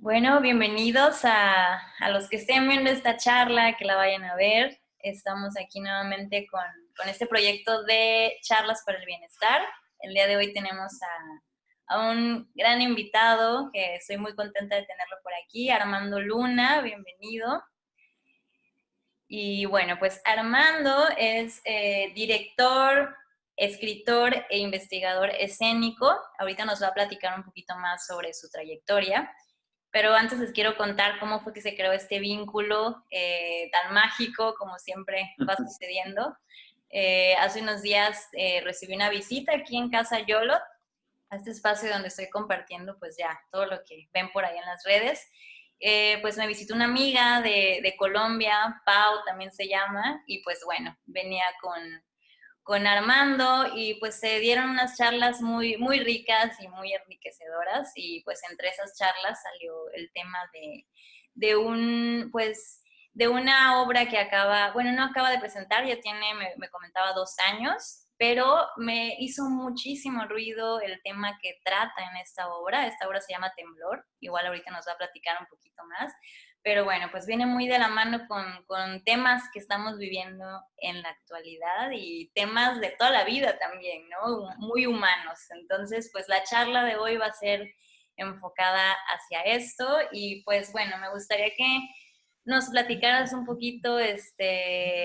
Bueno, bienvenidos a los que estén viendo esta charla, que la vayan a ver. Estamos aquí nuevamente con este proyecto de charlas para el bienestar. El día de hoy tenemos a un gran invitado que estoy muy contenta de tenerlo por aquí, Armando Luna, bienvenido. Y bueno, pues Armando es director, escritor e investigador escénico. Ahorita nos va a platicar un poquito más sobre su trayectoria. Pero antes les quiero contar cómo fue que se creó este vínculo tan mágico, como siempre va sucediendo. Hace unos días recibí una visita aquí en Casa Yolo, a este espacio donde estoy compartiendo pues ya todo lo que ven por ahí en las redes. Pues me visitó una amiga de Colombia, Pau también se llama, y pues bueno, venía con Armando y pues se dieron unas charlas muy ricas y muy enriquecedoras y pues entre esas charlas salió el tema de un, pues, de una obra que acaba, bueno, no acaba de presentar, ya tiene, me comentaba 2 años, pero me hizo muchísimo ruido el tema que trata en esta obra se llama Temblor, igual ahorita nos va a platicar un poquito más, pero bueno, pues viene muy de la mano con temas que estamos viviendo en la actualidad y temas de toda la vida también, ¿no? Muy humanos. Entonces, pues la charla de hoy va a ser enfocada hacia esto y pues bueno, me gustaría que nos platicaras un poquito,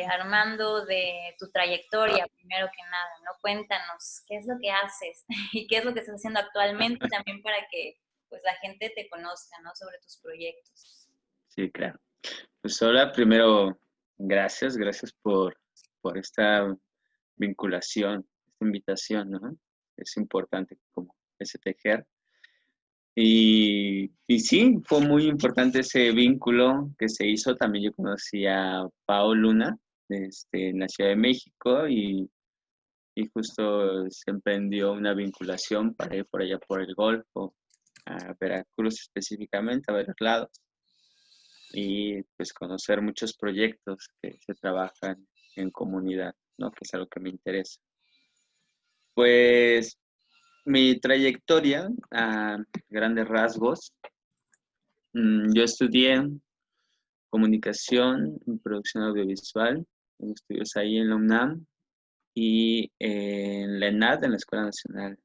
Armando, de tu trayectoria, primero que nada, ¿no? Cuéntanos, ¿qué es lo que haces y qué es lo que estás haciendo actualmente también para que pues la gente te conozca, ¿no? Sobre tus proyectos. Sí, claro. Pues hola, primero, gracias por esta vinculación, esta invitación, ¿no? Es importante como ese tejer. Y sí, fue muy importante ese vínculo que se hizo. También yo conocí a Pao Luna, en la Ciudad de México y justo se emprendió una vinculación para ir por allá por el Golfo, a Veracruz específicamente, a varios lados. Y pues conocer muchos proyectos que se trabajan en comunidad, ¿no? Que es algo que me interesa. Pues mi trayectoria a grandes rasgos, yo estudié comunicación y producción audiovisual, tengo estudios ahí en la UNAM y en la ENAD, en la Escuela Nacional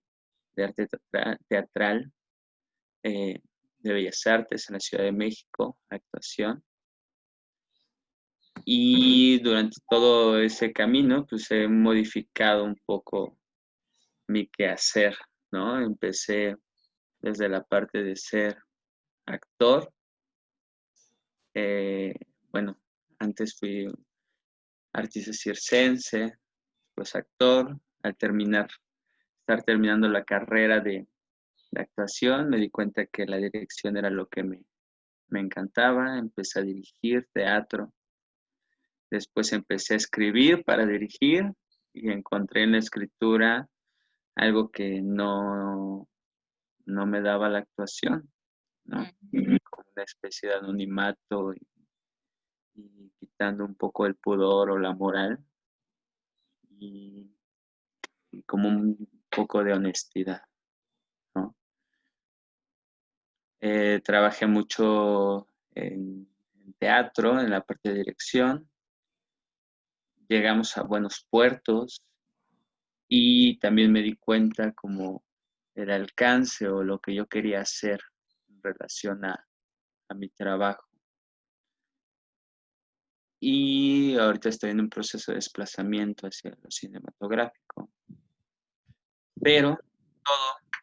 de Arte Teatral de Bellas Artes en la Ciudad de México, actuación. Y durante todo ese camino, pues he modificado un poco mi quehacer, ¿no? Empecé desde la parte de ser actor. eh, bueno, antes fui artista circense, pues actor. Al estar terminando la carrera de actuación, me di cuenta que la dirección era lo que me encantaba. Empecé a dirigir teatro. Después empecé a escribir para dirigir y encontré en la escritura algo que no me daba la actuación, ¿no? Como una especie de anonimato y quitando un poco el pudor o la moral y, y como un poco de honestidad, ¿no? Trabajé mucho en teatro, en la parte de dirección. Llegamos a buenos puertos y también me di cuenta como el alcance o lo que yo quería hacer en relación a mi trabajo. Y ahorita estoy en un proceso de desplazamiento hacia lo cinematográfico, pero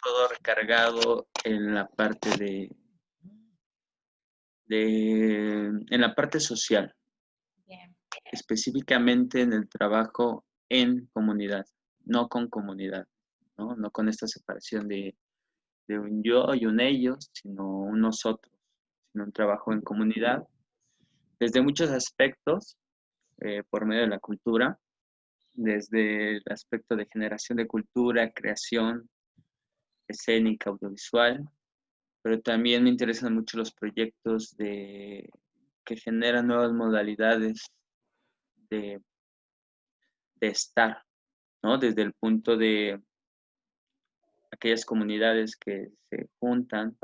todo recargado en la parte en la parte social, Bien. específicamente en el trabajo en comunidad, no con comunidad, ¿no? No con esta separación de un yo y un ellos, sino un nosotros, sino un trabajo en comunidad, desde muchos aspectos, por medio de la cultura, desde el aspecto de generación de cultura, creación escénica, audiovisual, pero también me interesan mucho los proyectos que generan nuevas modalidades de, de estar, ¿no? Desde el punto de aquellas comunidades que se juntan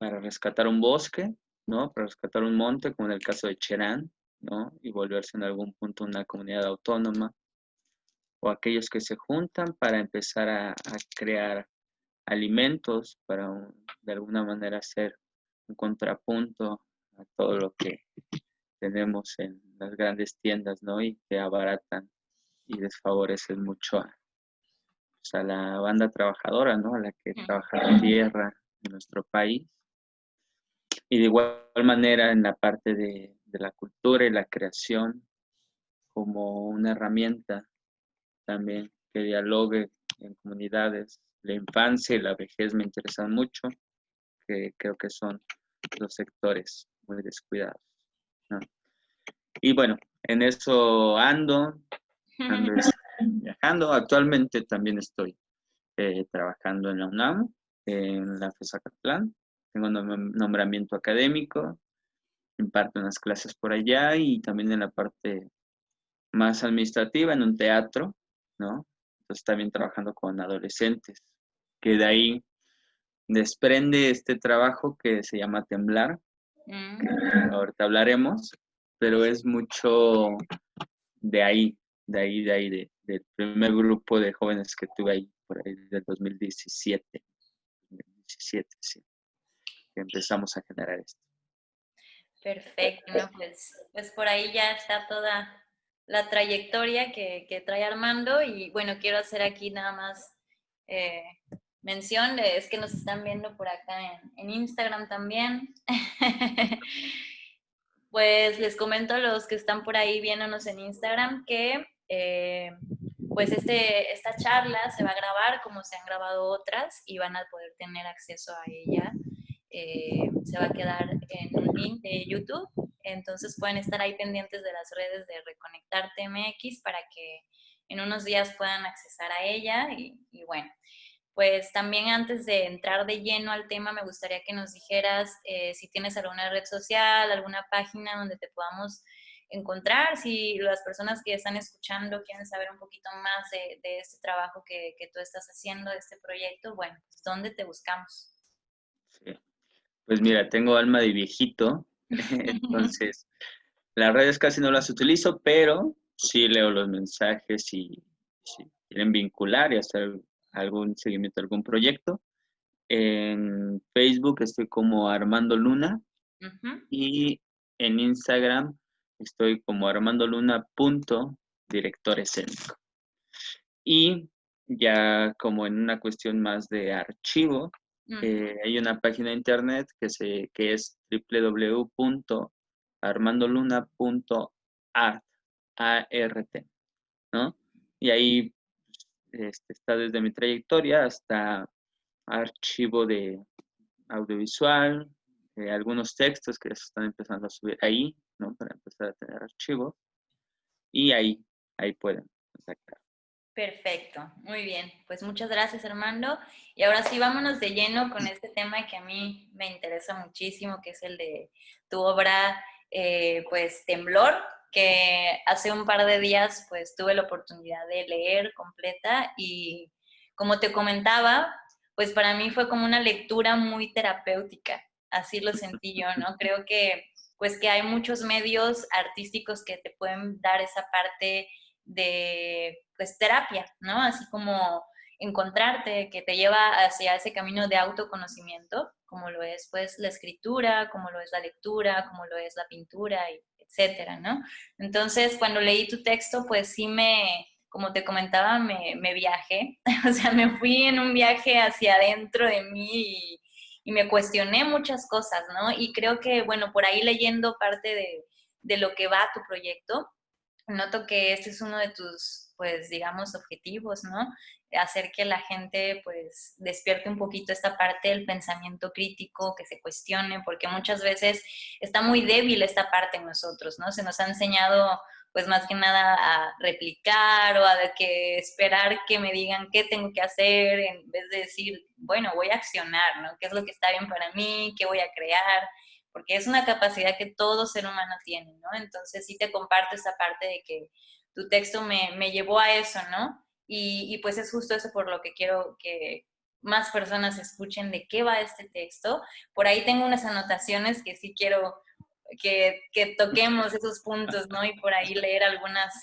para rescatar un bosque, ¿no? Para rescatar un monte, como en el caso de Cherán, ¿no? Y volverse en algún punto una comunidad autónoma, o aquellos que se juntan para empezar a crear alimentos, para de alguna manera hacer un contrapunto a todo lo que tenemos en las grandes tiendas, ¿no? Y que abaratan y desfavorecen mucho pues, a la banda trabajadora, ¿no? A la que trabaja la tierra en nuestro país. Y de igual manera en la parte de la cultura y la creación como una herramienta también que dialogue en comunidades. La infancia y la vejez me interesan mucho, que creo que son dos sectores muy descuidados, ¿no? Y bueno, en eso ando viajando. Actualmente también estoy trabajando en la UNAM, en la FESACatlán. Tengo nombramiento académico, imparto unas clases por allá y también en la parte más administrativa, en un teatro, ¿no? Entonces también trabajando con adolescentes, que de ahí desprende este trabajo que se llama Temblar, que ahorita hablaremos, pero es mucho de ahí, del primer grupo de jóvenes que tuve ahí, por ahí del 2017, sí, que empezamos a generar esto. Perfecto, ¿no? Pues por ahí ya está toda la trayectoria que trae Armando y bueno, quiero hacer aquí nada más eh, mención, es que nos están viendo por acá en Instagram también. Pues les comento a los que están por ahí viéndonos en Instagram que pues esta charla se va a grabar como se han grabado otras y van a poder tener acceso a ella. Se va a quedar en un link de YouTube, entonces pueden estar ahí pendientes de las redes de Reconectarte MX para que en unos días puedan accesar a ella y bueno, pues también antes de entrar de lleno al tema, me gustaría que nos dijeras si tienes alguna red social, alguna página donde te podamos encontrar, si las personas que están escuchando quieren saber un poquito más de este trabajo que tú estás haciendo, de este proyecto, bueno, pues ¿dónde te buscamos? Sí. Pues mira, tengo alma de viejito, entonces las redes casi no las utilizo, pero sí leo los mensajes y si quieren vincular y hacer algún seguimiento de algún proyecto. En Facebook estoy como Armando Luna y en Instagram estoy como armandoluna.director escénico. Y ya como en una cuestión más de archivo, hay una página de internet que es www.armandoluna.art, ¿no? Y ahí está desde mi trayectoria hasta archivo de audiovisual, algunos textos que se están empezando a subir ahí, ¿no? Para empezar a tener archivos. Y ahí pueden contactar. Perfecto, muy bien. Pues muchas gracias, Armando. Y ahora sí, vámonos de lleno con este tema que a mí me interesa muchísimo, que es el de tu obra, pues Temblor, que hace un par de días pues tuve la oportunidad de leer completa y como te comentaba, pues para mí fue como una lectura muy terapéutica, así lo sentí yo, ¿no? Creo que pues que hay muchos medios artísticos que te pueden dar esa parte de pues terapia, ¿no? Así como encontrarte, que te lleva hacia ese camino de autoconocimiento, como lo es pues la escritura, como lo es la lectura, como lo es la pintura, etcétera, ¿no? Entonces, cuando leí tu texto, pues sí como te comentaba, me viajé, o sea, me fui en un viaje hacia adentro de mí y me cuestioné muchas cosas, ¿no? Y creo que, bueno, por ahí leyendo parte de lo que va tu proyecto, noto que este es uno de tus, pues, digamos, objetivos, ¿no? Hacer que la gente, pues, despierte un poquito esta parte del pensamiento crítico, que se cuestione, porque muchas veces está muy débil esta parte en nosotros, ¿no? Se nos ha enseñado, pues, más que nada a replicar o a de que esperar que me digan qué tengo que hacer, en vez de decir, bueno, voy a accionar, ¿no? ¿Qué es lo que está bien para mí? ¿Qué voy a crear? Porque es una capacidad que todo ser humano tiene, ¿no? Entonces sí te comparto esa parte de que tu texto me llevó a eso, ¿no? Y pues es justo eso por lo que quiero más personas escuchen de qué va este texto. Por ahí tengo unas anotaciones que sí quiero que toquemos esos puntos, ¿no? Y por ahí leer algunas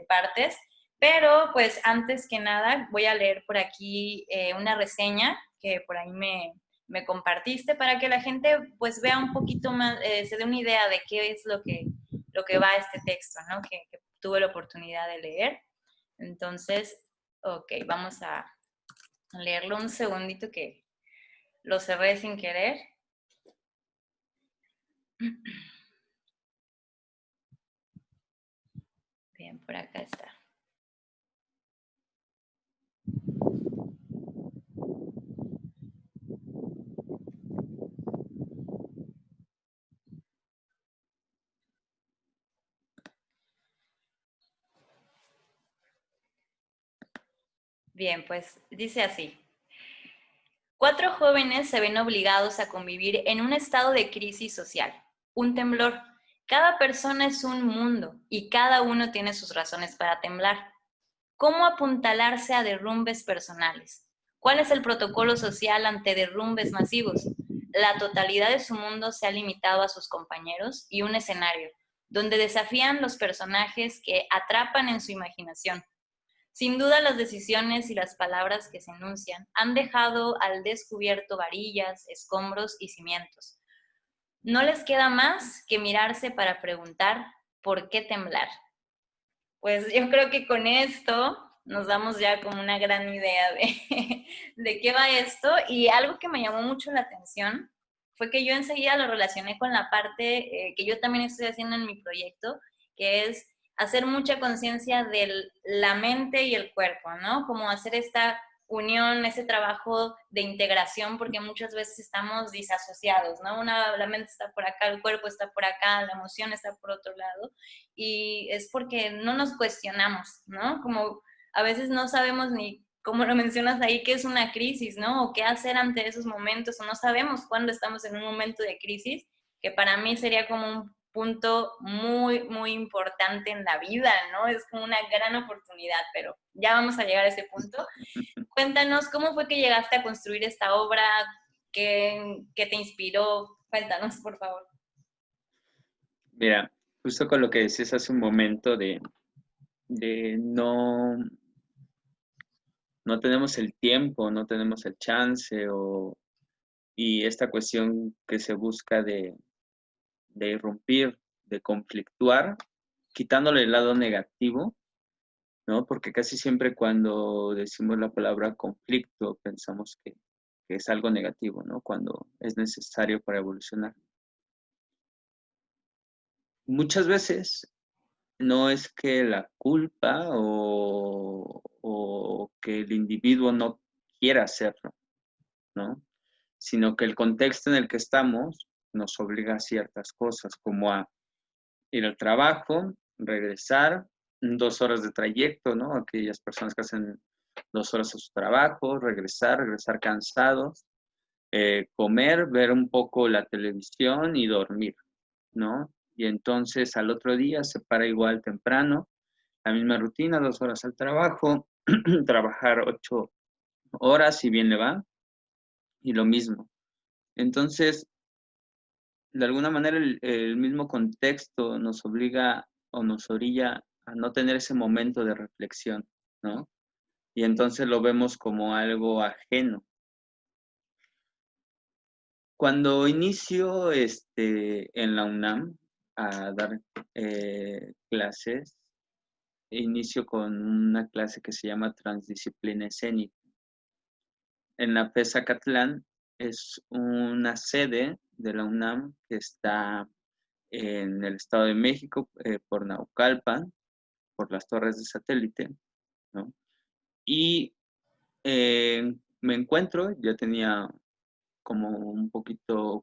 partes. Pero pues antes que nada voy a leer por aquí una reseña que por ahí me compartiste para que la gente pues vea un poquito más, se dé una idea de qué es lo que va este texto, ¿no? Que tuve la oportunidad de leer. Entonces, ok, vamos a leerlo un segundito que lo cerré sin querer. Bien, por acá está. Bien, pues dice así. 4 jóvenes se ven obligados a convivir en un estado de crisis social, un temblor. Cada persona es un mundo y cada uno tiene sus razones para temblar. ¿Cómo apuntalarse a derrumbes personales? ¿Cuál es el protocolo social ante derrumbes masivos? La totalidad de su mundo se ha limitado a sus compañeros y un escenario, donde desafían los personajes que atrapan en su imaginación. Sin duda, las decisiones y las palabras que se enuncian han dejado al descubierto varillas, escombros y cimientos. No les queda más que mirarse para preguntar ¿por qué temblar? Pues yo creo que con esto nos damos ya como una gran idea de qué va esto. Y algo que me llamó mucho la atención fue que yo enseguida lo relacioné con la parte que yo también estoy haciendo en mi proyecto, que es hacer mucha conciencia de la mente y el cuerpo, ¿no? Como hacer esta unión, ese trabajo de integración, porque muchas veces estamos disasociados, ¿no? La mente está por acá, el cuerpo está por acá, la emoción está por otro lado, y es porque no nos cuestionamos, ¿no? Como a veces no sabemos ni, como lo mencionas ahí, qué es una crisis, ¿no? O qué hacer ante esos momentos, o no sabemos cuándo estamos en un momento de crisis, que para mí sería como un punto muy, muy importante en la vida, ¿no? Es como una gran oportunidad, pero ya vamos a llegar a ese punto. Cuéntanos, ¿cómo fue que llegaste a construir esta obra? ¿Qué te inspiró? Cuéntanos, por favor. Mira, justo con lo que decías hace un momento de no tenemos el tiempo, no tenemos el chance y esta cuestión que se busca de irrumpir, de conflictuar, quitándole el lado negativo, ¿no? Porque casi siempre cuando decimos la palabra conflicto pensamos que es algo negativo, ¿no? Cuando es necesario para evolucionar. Muchas veces no es que la culpa o que el individuo no quiera hacerlo, ¿no? Sino que el contexto en el que estamos nos obliga a ciertas cosas, como a ir al trabajo, regresar, 2 horas de trayecto, ¿no? Aquellas personas que hacen 2 horas a su trabajo, regresar cansados, comer, ver un poco la televisión y dormir, ¿no? Y entonces al otro día se para igual temprano, la misma rutina, 2 horas al trabajo, trabajar 8 horas si bien le va, y lo mismo. Entonces, de alguna manera el mismo contexto nos obliga o nos orilla a no tener ese momento de reflexión, ¿no? Y entonces lo vemos como algo ajeno. Cuando inicio en la UNAM a dar clases, inicio con una clase que se llama Transdisciplina Escénica. En la FES Zacatlán es una sede de la UNAM que está en el Estado de México, por Naucalpan, por las torres de satélite, ¿no? Y me encuentro, ya tenía como un poquito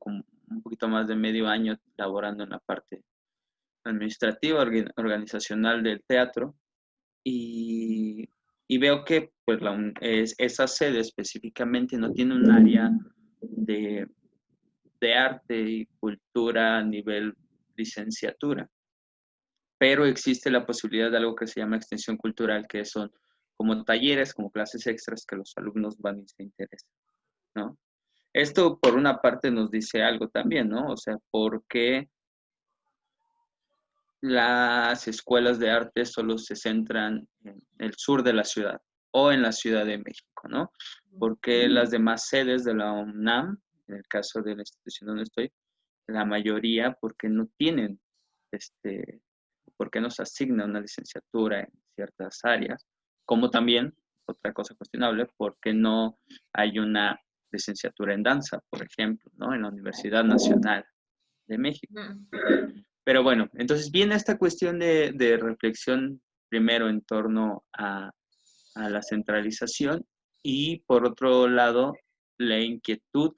más de medio año laborando en la parte administrativa, organizacional del teatro, y, y veo que pues esa sede específicamente no tiene un área de, de arte y cultura a nivel licenciatura, pero existe la posibilidad de algo que se llama extensión cultural, que son como talleres, como clases extras que los alumnos van y se interesan, ¿no? Esto por una parte nos dice algo también, ¿no? O sea, ¿por qué las escuelas de arte solo se centran en el sur de la ciudad o en la Ciudad de México, ¿no? Porque las demás sedes de la UNAM, en el caso de la institución donde estoy, la mayoría porque no tienen, porque no se asigna una licenciatura en ciertas áreas, como también, otra cosa cuestionable, porque no hay una licenciatura en danza, por ejemplo, ¿no? En la Universidad Nacional de México. Pero bueno, entonces viene esta cuestión de reflexión primero en torno a la centralización y por otro lado la inquietud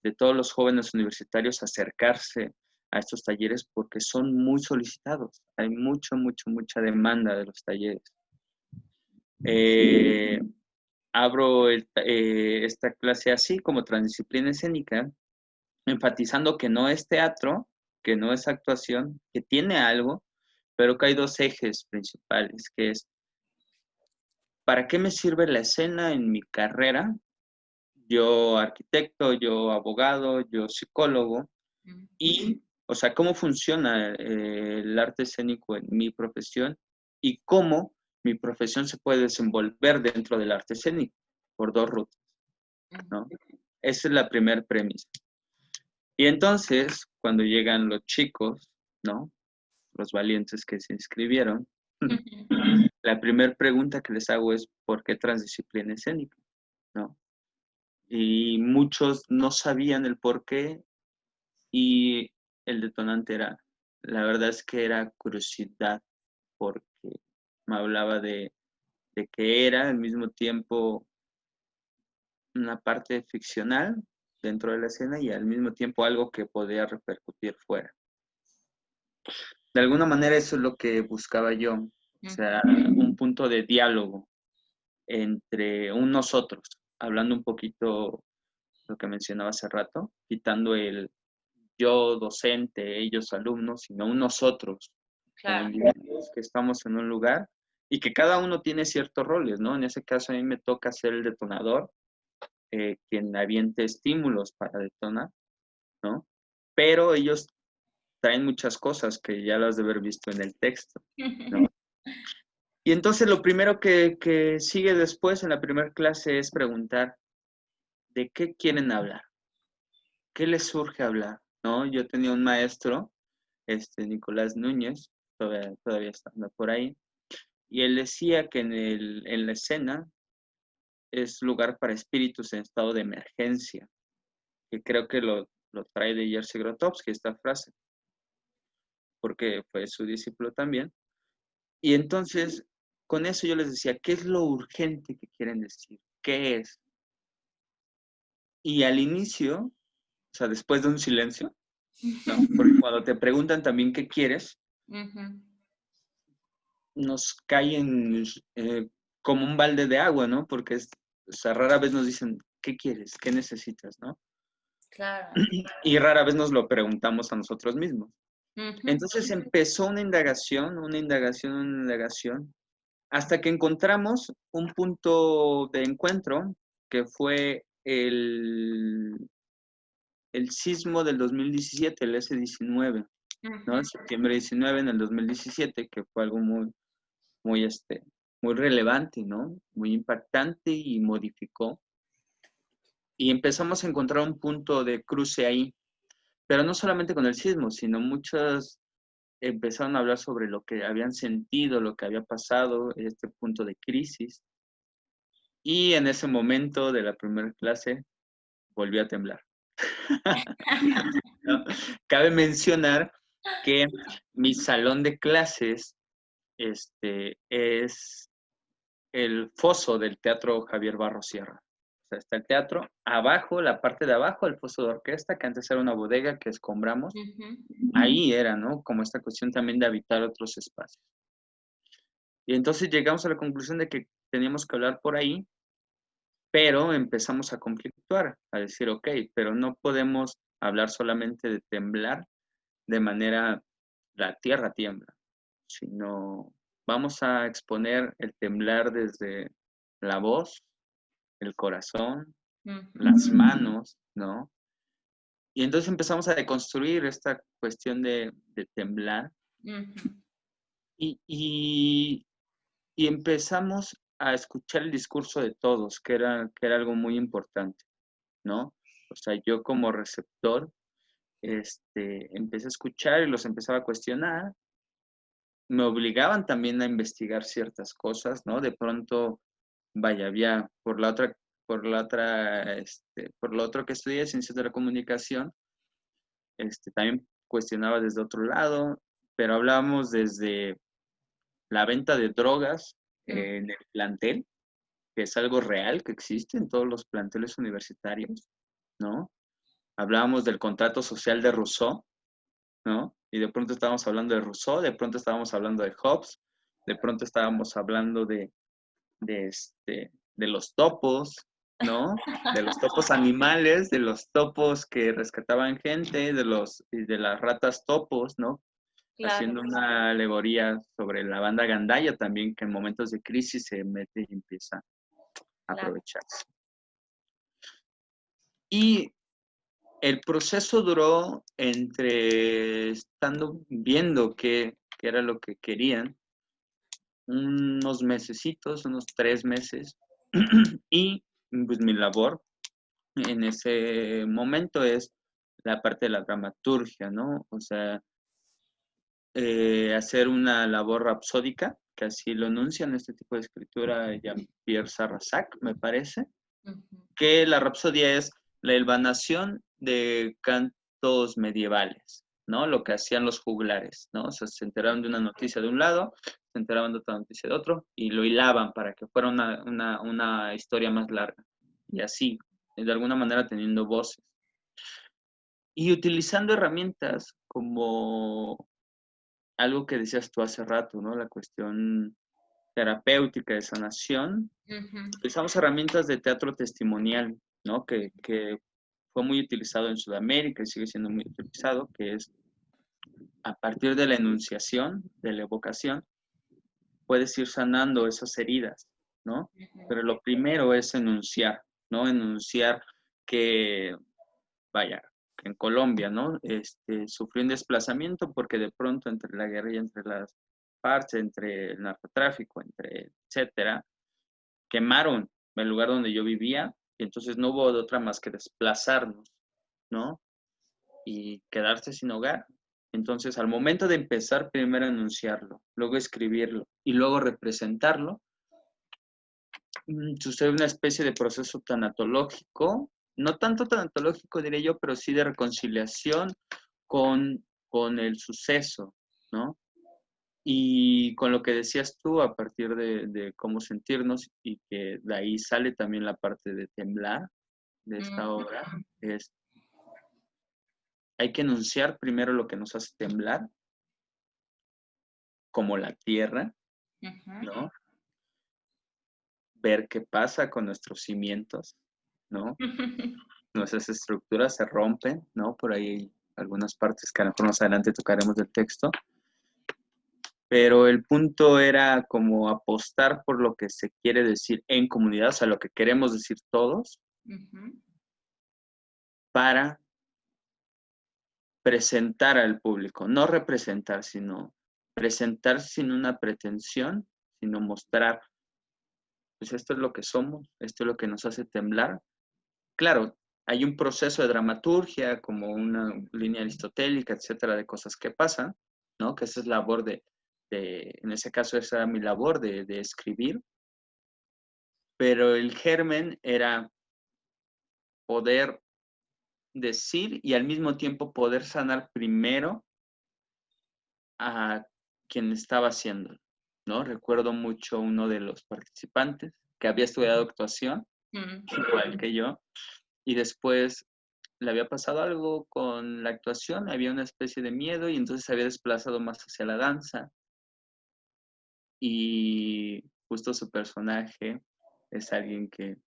de todos los jóvenes universitarios acercarse a estos talleres porque son muy solicitados. Hay mucha demanda de los talleres. Abro esta clase así como transdisciplina escénica, enfatizando que no es teatro, que no es actuación, que tiene algo, pero que hay dos ejes principales, que es, ¿para qué me sirve la escena en mi carrera? Yo arquitecto, yo abogado, yo psicólogo, y, o sea, cómo funciona el arte escénico en mi profesión y cómo mi profesión se puede desenvolver dentro del arte escénico por dos rutas, ¿no? Esa es la primera premisa. Y entonces, cuando llegan los chicos, ¿no? Los valientes que se inscribieron, la primera pregunta que les hago es, ¿por qué transdisciplina escénica? ¿No? Y muchos no sabían el por qué y el detonante era, la verdad es que era curiosidad, porque me hablaba de que era al mismo tiempo una parte ficcional dentro de la escena y al mismo tiempo algo que podía repercutir fuera. De alguna manera eso es lo que buscaba yo, o sea, un punto de diálogo entre un nosotros, hablando un poquito lo que mencionaba hace rato, quitando el yo docente, ellos alumnos, sino un nosotros como Claro. individuos que estamos en un lugar y que cada uno tiene ciertos roles, ¿no? En ese caso a mí me toca ser el detonador, quien aviente estímulos para detonar, ¿no? Pero ellos traen muchas cosas que ya las de haber visto en el texto, ¿no? Y entonces lo primero que sigue después en la primera clase es preguntar, ¿de qué quieren hablar? ¿Qué les surge hablar? ¿No? Yo tenía un maestro, Nicolás Núñez, todavía está por ahí, y él decía que en la escena es lugar para espíritus en estado de emergencia, que creo que lo trae de Jerzy Grotowski, esta frase, porque fue su discípulo también. Y entonces, con eso yo les decía, ¿qué es lo urgente que quieren decir? ¿Qué es? Y al inicio, o sea, después de un silencio, ¿no? Porque cuando te preguntan también qué quieres, nos caen como un balde de agua, ¿no? Porque o sea, rara vez nos dicen, ¿qué quieres? ¿Qué necesitas? ¿No? Claro. Y rara vez nos lo preguntamos a nosotros mismos. Entonces empezó una indagación, hasta que encontramos un punto de encuentro que fue el sismo del 2017, el S-19, ¿no? En septiembre 19 en el 2017, que fue algo muy, muy relevante, ¿no? Muy impactante y modificó. Y empezamos a encontrar un punto de cruce ahí, pero no solamente con el sismo, sino muchos empezaron a hablar sobre lo que habían sentido, lo que había pasado, este punto de crisis. Y en ese momento de la primera clase volví a temblar. ¿No? Cabe mencionar que mi salón de clases es el foso del Teatro Javier Barros Sierra. O sea, está el teatro, abajo, la parte de abajo, el foso de orquesta, que antes era una bodega que escombramos. Ahí era, ¿no? Como esta cuestión también de habitar otros espacios. Y entonces llegamos a la conclusión de que teníamos que hablar por ahí, pero empezamos a conflictuar, a decir, ok, pero no podemos hablar solamente de temblar de manera, la tierra tiembla, sino vamos a exponer el temblar desde la voz, el corazón, las Ujú, manos, ¿no? Y entonces empezamos a deconstruir esta cuestión de temblar ujú, y, y empezamos a escuchar el discurso de todos, que era algo muy importante, ¿no? O sea, yo como receptor, empecé a escuchar y los empezaba a cuestionar, me obligaban también a investigar ciertas cosas, ¿no? De pronto, vaya, había por lo otro que estudié, ciencias de la comunicación, también cuestionaba desde otro lado, pero hablábamos desde la venta de drogas ujú. en el plantel, que es algo real que existe en todos los planteles universitarios, ¿no? Hablábamos del contrato social de Rousseau, ¿no? Y de pronto estábamos hablando de Rousseau, de pronto estábamos hablando de Hobbes, de pronto estábamos hablando de los topos, ¿no? De los topos animales, de los topos que rescataban gente, y de las ratas topos, ¿no? Claro, Haciendo una alegoría sobre la banda Gandaya también, que en momentos de crisis se mete y empieza a claro. aprovecharse. Y el proceso duró entre estando viendo qué era lo que querían, unos mesecitos, unos 3 meses, y pues mi labor en ese momento es la parte de la dramaturgia, ¿no? O sea, hacer una labor rapsódica, que así lo enuncia en este tipo de escritura Jean-Pierre Sarrazac, me parece, Ujú, que la rapsodia es la hilvanación de cantos medievales, ¿no? Lo que hacían los juglares, ¿no? O sea, se enteraban de una noticia de un lado, se enteraban de otra noticia de otro, y lo hilaban para que fuera una historia más larga. Y así, de alguna manera teniendo voces. Y utilizando herramientas como algo que decías tú hace rato, ¿no? La cuestión terapéutica de sanación. ujú, Utilizamos herramientas de teatro testimonial, ¿no? Que fue muy utilizado en Sudamérica y sigue siendo muy utilizado, que es a partir de la enunciación, de la evocación, puedes ir sanando esas heridas, ¿no? ujú. Pero lo primero es enunciar, ¿no? Enunciar que, vaya, que en Colombia, ¿no? Sufrió un desplazamiento porque de pronto entre la guerrilla, entre las partes, entre el narcotráfico, entre etcétera, quemaron el lugar donde yo vivía y entonces no hubo de otra más que desplazarnos, ¿no? Y quedarse sin hogar. Entonces, al momento de empezar, primero anunciarlo, luego escribirlo y luego representarlo, sucede una especie de proceso tanatológico, no tanto tanatológico diré yo, pero sí de reconciliación con el suceso, ¿no? Y con lo que decías tú a partir de cómo sentirnos y que de ahí sale también la parte de temblar de esta Ujú, obra, es hay que enunciar primero lo que nos hace temblar, como la tierra, ujú. ¿no? Ver qué pasa con nuestros cimientos, ¿no? Nuestras estructuras se rompen, ¿no? Por ahí hay algunas partes que a lo mejor más adelante tocaremos del texto, pero el punto era como apostar por lo que se quiere decir en comunidad, o sea, lo que queremos decir todos, Ujú, para presentar al público, no representar, sino presentar sin una pretensión, sino mostrar, pues esto es lo que somos, esto es lo que nos hace temblar. Claro, hay un proceso de dramaturgia, como una línea aristotélica, etcétera, de cosas que pasan, ¿no? Que esa es labor en ese caso esa era mi labor de escribir, pero el germen era poder decir y al mismo tiempo poder sanar primero a quien estaba haciendo, ¿no? Recuerdo mucho uno de los participantes que había estudiado actuación, ujú. igual que yo, y después le había pasado algo con la actuación, había una especie de miedo y entonces se había desplazado más hacia la danza y justo su personaje es alguien que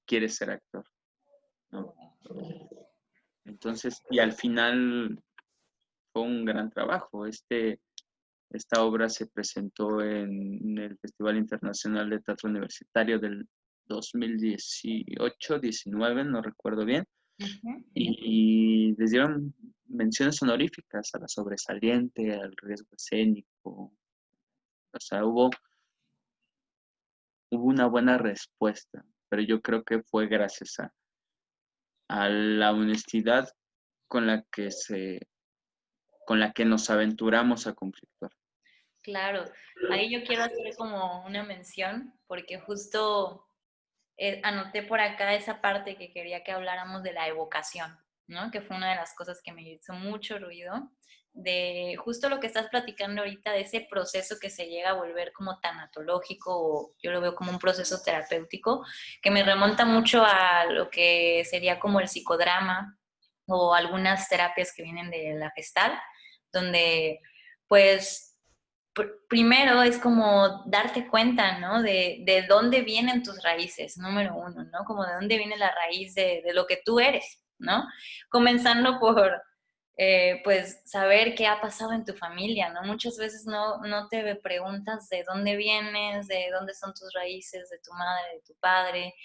quiere ser actor, ¿no? Entonces, y al final fue un gran trabajo. Esta obra se presentó en el Festival Internacional de Teatro Universitario del 2018-19, no recuerdo bien, Ujú. y les dieron menciones honoríficas a la sobresaliente, al riesgo escénico. O sea, hubo una buena respuesta, pero yo creo que fue gracias a la honestidad con la que nos aventuramos a conflictuar. Claro, ahí yo quiero hacer como una mención, porque justo anoté por acá esa parte que quería que habláramos de la evocación, ¿no? Que fue una de las cosas que me hizo mucho ruido, de justo lo que estás platicando ahorita, de ese proceso que se llega a volver como tanatológico, o yo lo veo como un proceso terapéutico, que me remonta mucho a lo que sería como el psicodrama o algunas terapias que vienen de la Gestalt, donde pues primero es como darte cuenta, ¿no? De dónde vienen tus raíces, número uno, ¿no? Como de dónde viene la raíz de lo que tú eres, ¿no? Comenzando por, pues, saber qué ha pasado en tu familia, ¿no? Muchas veces no te preguntas de dónde vienes, de dónde son tus raíces, de tu madre, de tu padre,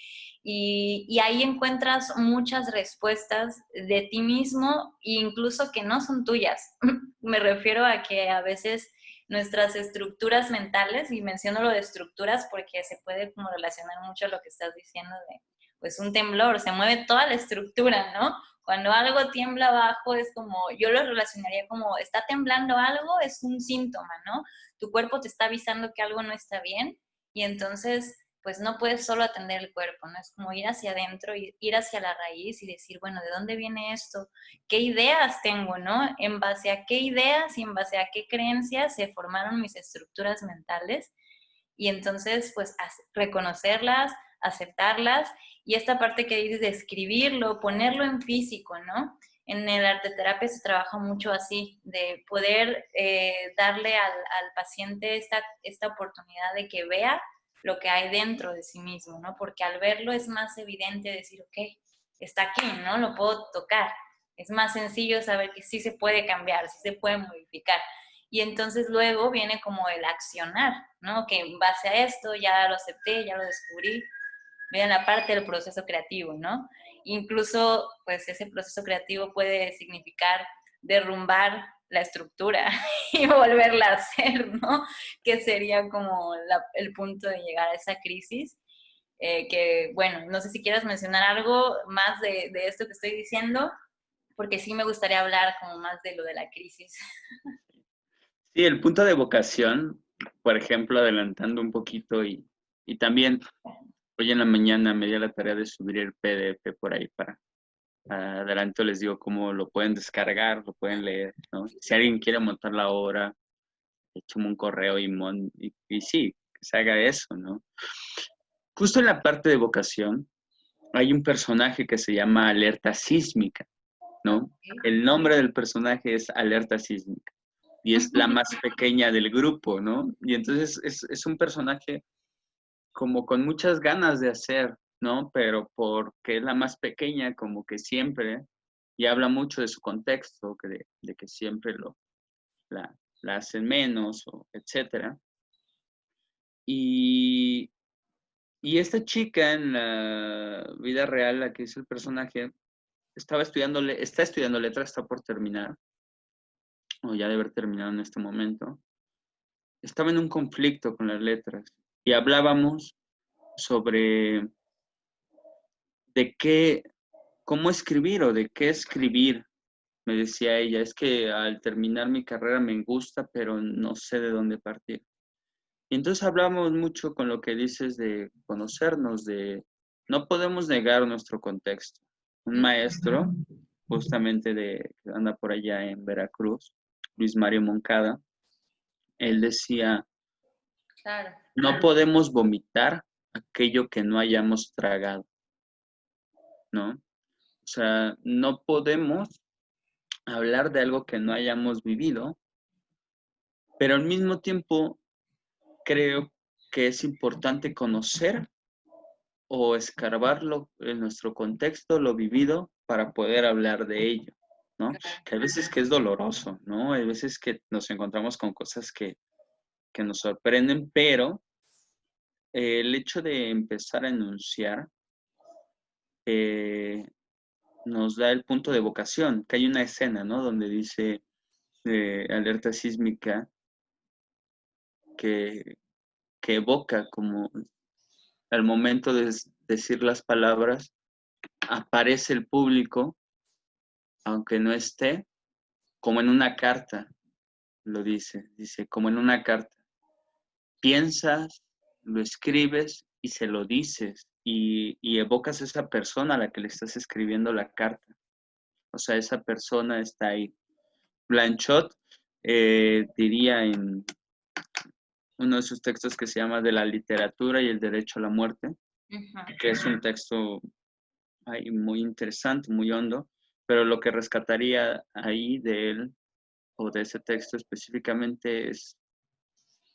y ahí encuentras muchas respuestas de ti mismo, incluso que no son tuyas. Me refiero a que a veces nuestras estructuras mentales, y menciono lo de estructuras porque se puede como relacionar mucho a lo que estás diciendo de, pues un temblor, se mueve toda la estructura, ¿no? Cuando algo tiembla abajo es como, yo lo relacionaría como, está temblando algo, es un síntoma, ¿no? Tu cuerpo te está avisando que algo no está bien y entonces pues no puedes solo atender el cuerpo, ¿no? Es como ir hacia adentro, ir hacia la raíz y decir, bueno, ¿de dónde viene esto? ¿Qué ideas tengo, no? En base a qué ideas y en base a qué creencias se formaron mis estructuras mentales. Y entonces, pues, reconocerlas, aceptarlas. Y esta parte que dices de escribirlo, ponerlo en físico, ¿no? En el arte terapia se trabaja mucho así, de poder darle al paciente esta oportunidad de que vea lo que hay dentro de sí mismo, ¿no? Porque al verlo es más evidente decir, ok, está aquí, ¿no? Lo puedo tocar. Es más sencillo saber que sí se puede cambiar, sí se puede modificar. Y entonces luego viene como el accionar, ¿no? Que en base a esto ya lo acepté, ya lo descubrí, viene la parte del proceso creativo, ¿no? Incluso, pues ese proceso creativo puede significar derrumbar la estructura y volverla a hacer, ¿no? Que sería como el punto de llegar a esa crisis. Que, bueno, no sé si quieras mencionar algo más de esto que estoy diciendo, porque sí me gustaría hablar como más de lo de la crisis. Sí, el punto de vocación, por ejemplo, adelantando un poquito y también hoy en la mañana me di la tarea de subir el PDF por ahí para adelanto les digo cómo lo pueden descargar, lo pueden leer, ¿no? Si alguien quiere montar la obra, échame un correo y sí, que se haga eso, ¿no? Justo en la parte de vocación hay un personaje que se llama Alerta Sísmica, ¿no? Okay. El nombre del personaje es Alerta Sísmica y es la más pequeña del grupo, ¿no? Y entonces es un personaje como con muchas ganas de hacer, ¿no? Pero porque es la más pequeña, como que siempre, y habla mucho de su contexto, de que siempre la hacen menos, o etcétera. Y, y esta chica en la vida real, la que es el personaje, está estudiando letras, está por terminar, o ya debe haber terminado en este momento. Estaba en un conflicto con las letras y hablábamos sobre de cómo escribir o de qué escribir. Me decía ella, es que al terminar mi carrera me gusta, pero no sé de dónde partir. Y entonces hablamos mucho con lo que dices de conocernos, de no podemos negar nuestro contexto. Un maestro, justamente que anda por allá en Veracruz, Luis Mario Moncada, él decía, Claro. no podemos vomitar aquello que no hayamos tragado, ¿no? O sea, no podemos hablar de algo que no hayamos vivido, pero al mismo tiempo creo que es importante conocer o escarbarlo en nuestro contexto, lo vivido, para poder hablar de ello. ¿no? Que hay veces que es doloroso, ¿no? Hay veces que nos encontramos con cosas que nos sorprenden, pero el hecho de empezar a enunciar eh, nos da el punto de vocación, que hay una escena, ¿no? Donde dice alerta sísmica que, que evoca como al momento de decir las palabras, aparece el público, aunque no esté, como en una carta, lo dice, como en una carta. Piensas, lo escribes y se lo dices y evocas a esa persona a la que le estás escribiendo la carta. O sea, esa persona está ahí. Blanchot diría en uno de sus textos que se llama De la literatura y el derecho a la muerte, que es un texto muy interesante, muy hondo, pero lo que rescataría ahí de él o de ese texto específicamente es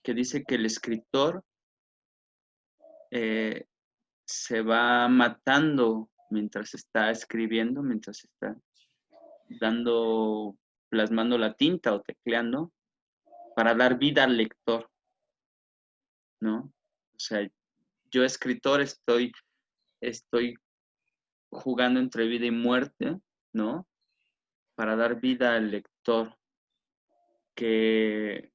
que dice que el escritor eh, se va matando mientras está escribiendo, mientras está plasmando la tinta o tecleando para dar vida al lector, ¿no? O sea, yo escritor estoy jugando entre vida y muerte, ¿no? Para dar vida al lector, que,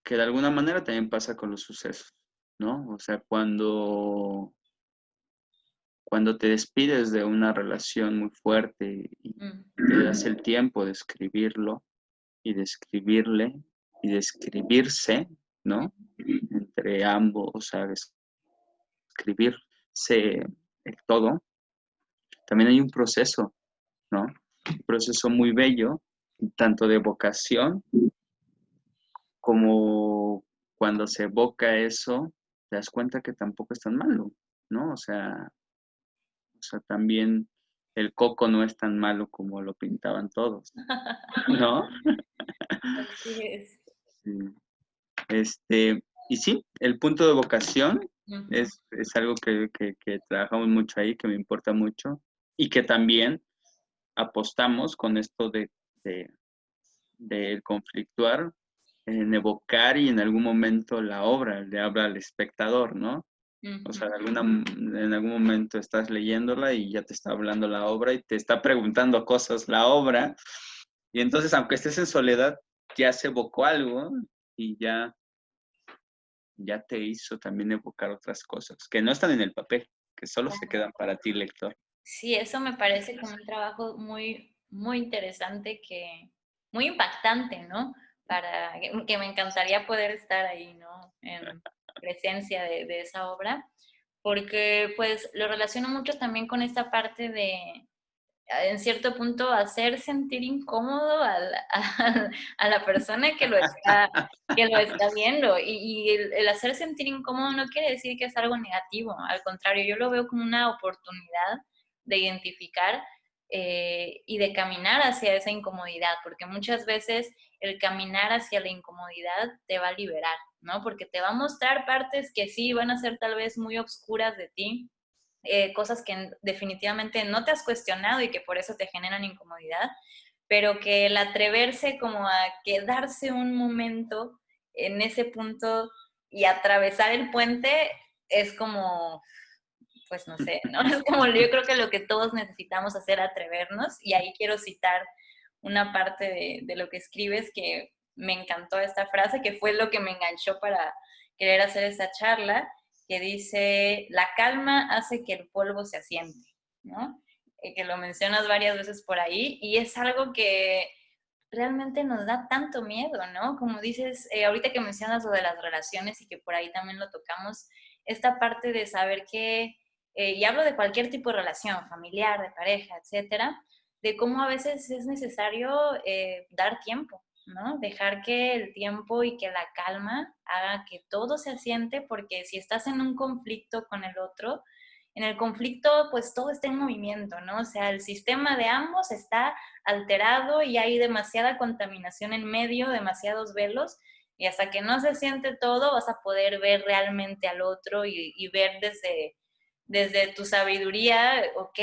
que de alguna manera también pasa con los sucesos, ¿no? O sea, cuando te despides de una relación muy fuerte y te das el tiempo de escribirlo y de escribirle y de escribirse, ¿no? Entre ambos, o sea, escribirse el todo, también hay un proceso, ¿no? Un proceso muy bello, tanto de vocación como cuando se evoca eso, te das cuenta que tampoco es tan malo, ¿no? O sea, también el coco no es tan malo como lo pintaban todos, ¿no? Así es. Sí. Y sí, el punto de vocación Ujú. es algo que trabajamos mucho ahí, que me importa mucho, y que también apostamos con esto de, de conflictuar, en evocar y en algún momento la obra le habla al espectador, ¿no? O sea, Ujú. en algún momento estás leyéndola y ya te está hablando la obra y te está preguntando cosas la obra, y entonces aunque estés en soledad, ya se evocó algo y ya te hizo también evocar otras cosas que no están en el papel, que solo se quedan para ti, lector. Sí, eso me parece como un trabajo muy, muy interesante, muy impactante, ¿no? Que me encantaría poder estar ahí, ¿no? En presencia de esa obra, porque pues lo relaciono mucho también con esta parte de, en cierto punto, hacer sentir incómodo a la persona que lo está viendo. Y el hacer sentir incómodo no quiere decir que es algo negativo, al contrario, yo lo veo como una oportunidad de identificar y de caminar hacia esa incomodidad, porque muchas veces el caminar hacia la incomodidad te va a liberar, ¿no? Porque te va a mostrar partes que sí van a ser tal vez muy oscuras de ti, cosas que definitivamente no te has cuestionado y que por eso te generan incomodidad, pero que el atreverse como a quedarse un momento en ese punto y atravesar el puente es como, pues no sé, ¿no? Es como yo creo que lo que todos necesitamos hacer, atrevernos, y ahí quiero citar una parte de lo que escribes que me encantó esta frase, que fue lo que me enganchó para querer hacer esta charla, que dice, la calma hace que el polvo se asiente, ¿no? Que lo mencionas varias veces por ahí, y es algo que realmente nos da tanto miedo, ¿no? Como dices, ahorita que mencionas lo de las relaciones y que por ahí también lo tocamos, esta parte de saber que, y hablo de cualquier tipo de relación, familiar, de pareja, etcétera, de cómo a veces es necesario dar tiempo, ¿no? Dejar que el tiempo y que la calma haga que todo se asiente, porque si estás en un conflicto con el otro, en el conflicto pues todo está en movimiento, ¿no? O sea, el sistema de ambos está alterado y hay demasiada contaminación en medio, demasiados velos, y hasta que no se siente todo vas a poder ver realmente al otro y ver desde tu sabiduría, ok,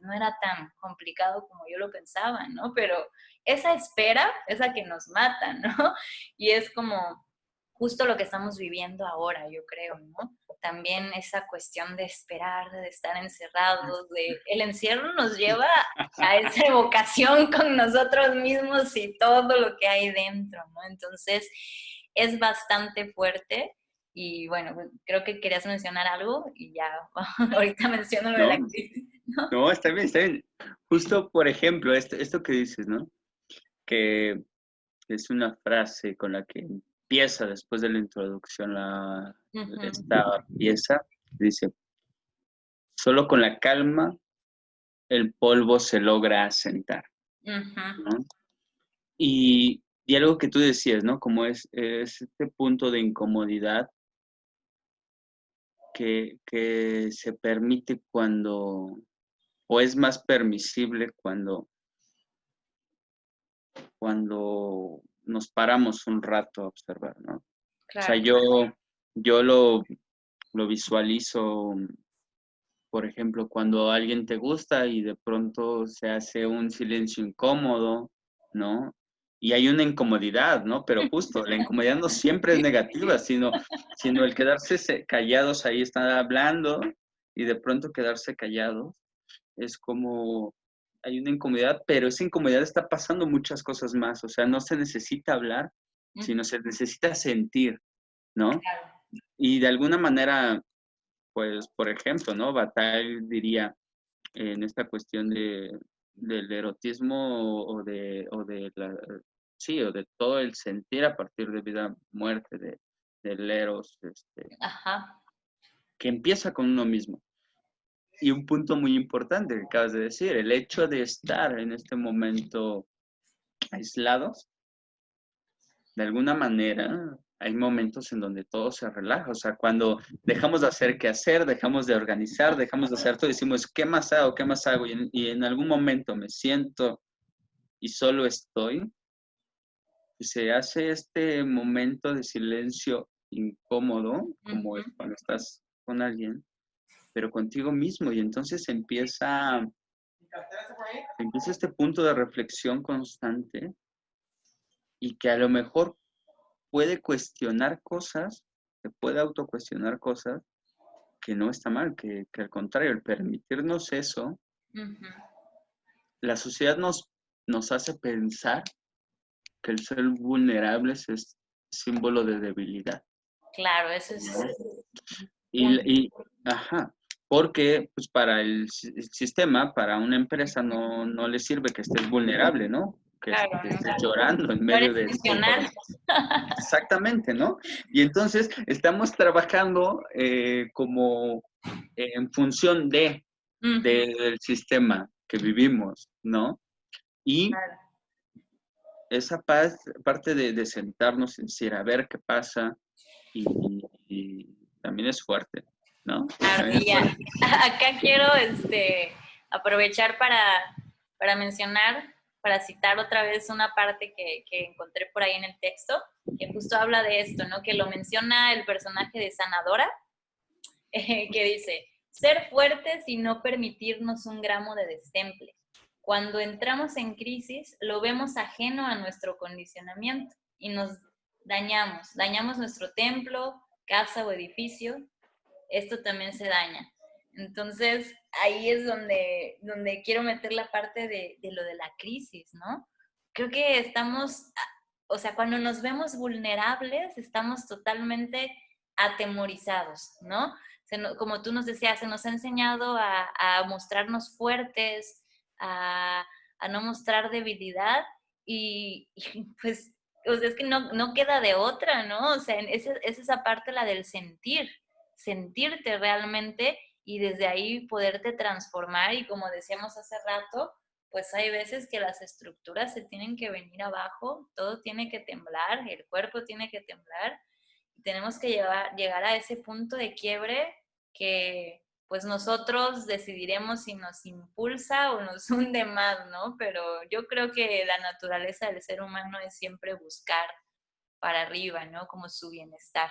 no era tan complicado como yo lo pensaba, ¿no? Pero esa espera es la que nos mata, ¿no? Y es como justo lo que estamos viviendo ahora, yo creo, ¿no? También esa cuestión de esperar, de estar encerrados, el encierro nos lleva a esa evocación con nosotros mismos y todo lo que hay dentro, ¿no? Entonces, es bastante fuerte. Y bueno, creo que querías mencionar algo y ya ahorita menciono lo de la No, crisis, ¿no? no, está bien, está bien. Justo, por ejemplo, esto que dices, ¿no? Que es una frase con la que empieza después de la introducción esta Ujú, pieza. Dice, solo con la calma el polvo se logra asentar, ujú, ¿no? Y algo que tú decías, ¿no? Como es este punto de incomodidad que se permite cuando, o es más permisible cuando nos paramos un rato a observar, ¿no? O sea, claro. yo lo visualizo, por ejemplo, cuando alguien te gusta y de pronto se hace un silencio incómodo, ¿no? Y hay una incomodidad, ¿no? Pero justo, la incomodidad no siempre es negativa, sino el quedarse callados ahí, están hablando y de pronto quedarse callados es como, hay una incomodidad, pero esa incomodidad está pasando muchas cosas más, o sea, no se necesita hablar, Ujú, sino se necesita sentir, ¿no? claro. Y de alguna manera, pues, por ejemplo, ¿no? Bataille diría en esta cuestión del erotismo o de la, sí, o de todo el sentir a partir de vida, muerte, del eros, Ajá. que empieza con uno mismo. Y un punto muy importante que acabas de decir, el hecho de estar en este momento aislados, de alguna manera hay momentos en donde todo se relaja, o sea, cuando dejamos de hacer qué hacer, dejamos de organizar, dejamos de hacer todo, decimos, ¿qué más hago? ¿Qué más hago? Y en algún momento me siento y solo estoy, y se hace este momento de silencio incómodo, como es Ujú, cuando estás con alguien, pero contigo mismo, y entonces empieza este punto de reflexión constante y que a lo mejor puede cuestionar cosas, se puede autocuestionar cosas que no está mal, que al contrario, el permitirnos eso, ujú. la sociedad nos hace pensar que el ser vulnerable es símbolo de debilidad, Claro, eso es ¿no? un punto. Y ajá, porque pues para el sistema, para una empresa no le sirve que estés vulnerable, ¿no? Claro, Que ¿no? estés llorando en No eres medio de esta funcional. información. Exactamente, ¿no? Y entonces estamos trabajando como en función Ujú, del sistema que vivimos, ¿no? Y claro. esa parte de sentarnos y decir, a ver qué pasa, y también es fuerte, ¿no? Claro, También es y fuerte. acá quiero aprovechar para mencionar, para citar otra vez una parte que encontré por ahí en el texto, que justo habla de esto, ¿no? Que lo menciona el personaje de Sanadora, que dice, ser fuertes y no permitirnos un gramo de destemple. Cuando entramos en crisis, lo vemos ajeno a nuestro condicionamiento y nos dañamos nuestro templo, casa o edificio, esto también se daña. Entonces, ahí es donde quiero meter la parte de lo de la crisis, ¿no? Creo que estamos, o sea, cuando nos vemos vulnerables, estamos totalmente atemorizados, ¿no? Como tú nos decías, se nos ha enseñado a mostrarnos fuertes, a, a, no mostrar debilidad y pues, o sea, es que no queda de otra, ¿no? O sea, es esa parte la del sentirte realmente y desde ahí poderte transformar y como decíamos hace rato, pues hay veces que las estructuras se tienen que venir abajo, todo tiene que temblar, el cuerpo tiene que temblar y tenemos que llegar a ese punto de quiebre que pues nosotros decidiremos si nos impulsa o nos hunde más, ¿no? Pero yo creo que la naturaleza del ser humano es siempre buscar para arriba, ¿no? Como su bienestar.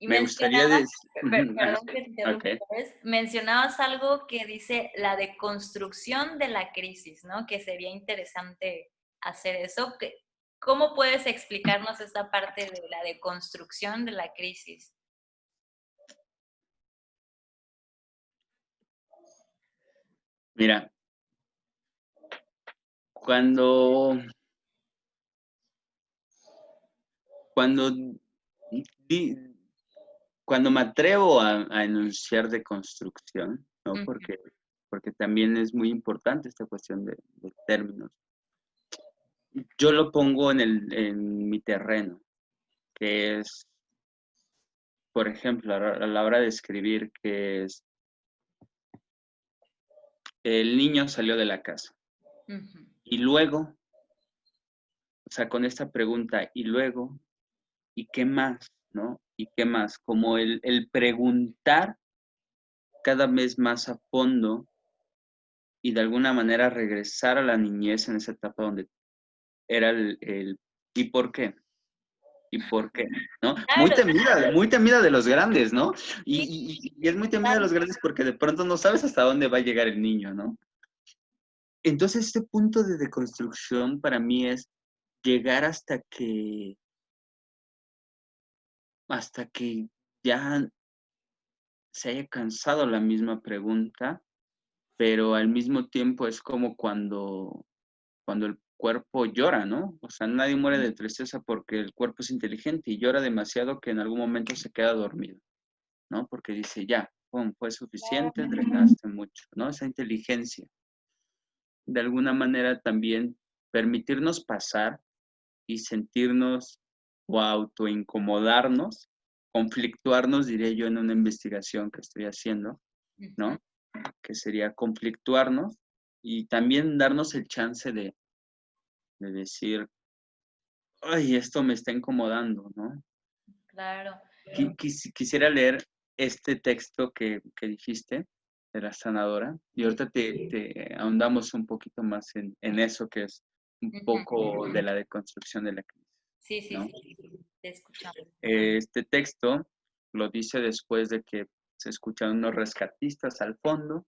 Y Me gustaría mencionabas, decir... perdón que te interrumpa, Ok. ¿sabes? Mencionabas algo que dice la deconstrucción de la crisis, ¿no? Que sería interesante hacer eso. ¿Cómo puedes explicarnos esta parte de la deconstrucción de la crisis? Mira, cuando, cuando, di- cuando me atrevo a enunciar de construcción, ¿no? Ujú, Porque también es muy importante esta cuestión de términos. Yo lo pongo en mi terreno, que es, por ejemplo, a la hora de escribir, que es, el niño salió de la casa. ujú. Y luego, o sea, con esta pregunta, y luego, ¿y qué más? ¿No? ¿Y qué más? Como el preguntar cada vez más a fondo y de alguna manera regresar a la niñez en esa etapa donde era el ¿y por qué? ¿Y por qué? ¿No? Claro, Muy temida de los grandes, ¿no? sí, Y es muy temida de los grandes porque de pronto no sabes hasta dónde va a llegar el niño, ¿no? Entonces, este punto de deconstrucción para mí es llegar hasta que ya se haya cansado la misma pregunta, pero al mismo tiempo es como cuando el cuerpo llora, ¿no? O sea, nadie muere de tristeza porque el cuerpo es inteligente y llora demasiado que en algún momento se queda dormido, ¿no? Porque dice, ya, pum, fue suficiente, drenaste mucho, ¿no? Esa inteligencia. De alguna manera también permitirnos pasar y sentirnos o autoincomodarnos, conflictuarnos, diré yo, en una investigación que estoy haciendo, ujú, ¿no? Que sería conflictuarnos y también darnos el chance de decir, ay, esto me está incomodando, ¿no? claro. Quisiera leer este texto que dijiste de la sanadora y ahorita te ahondamos un poquito más en eso que es un Ujú. poco de la deconstrucción de la crisis, Sí, sí, ¿no? sí, te escuchamos. Este texto lo dice después de que se escuchan unos rescatistas al fondo,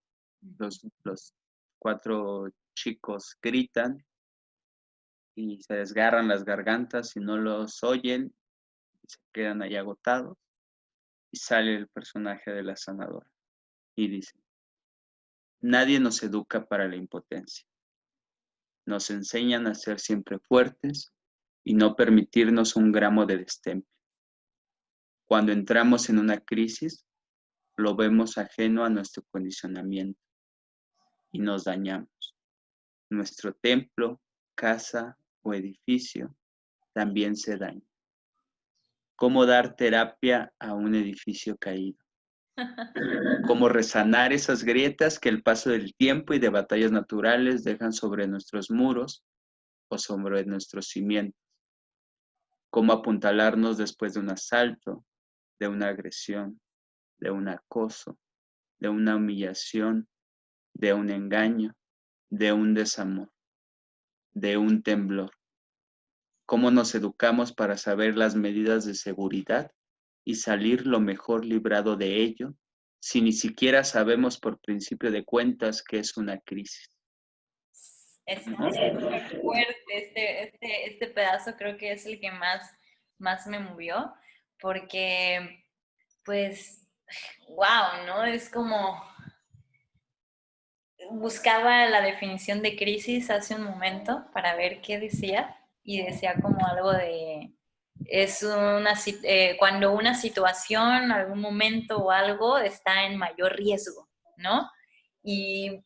los cuatro chicos gritan y se desgarran las gargantas y no los oyen y se quedan ahí agotados y sale el personaje de la sanadora y dice, nadie nos educa para la impotencia, nos enseñan a ser siempre fuertes y no permitirnos un gramo de destemple. Cuando entramos en una crisis, lo vemos ajeno a nuestro condicionamiento y nos dañamos. Nuestro templo, casa o edificio también se daña. ¿Cómo dar terapia a un edificio caído? ¿Cómo resanar esas grietas que el paso del tiempo y de batallas naturales dejan sobre nuestros muros o sobre nuestros cimientos? ¿Cómo apuntalarnos después de un asalto, de una agresión, de un acoso, de una humillación, de un engaño, de un desamor, de un temblor? ¿Cómo nos educamos para saber las medidas de seguridad y salir lo mejor librado de ello si ni siquiera sabemos por principio de cuentas qué es una crisis? Está ¿No? súper fuerte este pedazo, creo que es el que más me movió, porque, pues, wow, ¿no? Es como, buscaba la definición de crisis hace un momento para ver qué decía, y decía como algo de, cuando una situación, algún momento o algo está en mayor riesgo, ¿no? Y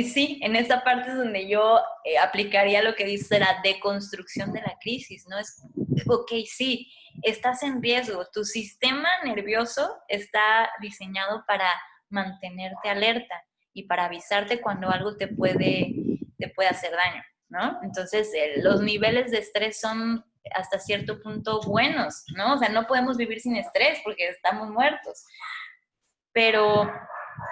sí, en esa parte es donde yo aplicaría lo que dice la deconstrucción de la crisis, ¿no? Es, ok, sí, estás en riesgo, tu sistema nervioso está diseñado para mantenerte alerta y para avisarte cuando algo te puede hacer daño, ¿no? Entonces, los niveles de estrés son hasta cierto punto buenos, ¿no? O sea, no podemos vivir sin estrés porque estamos muertos, pero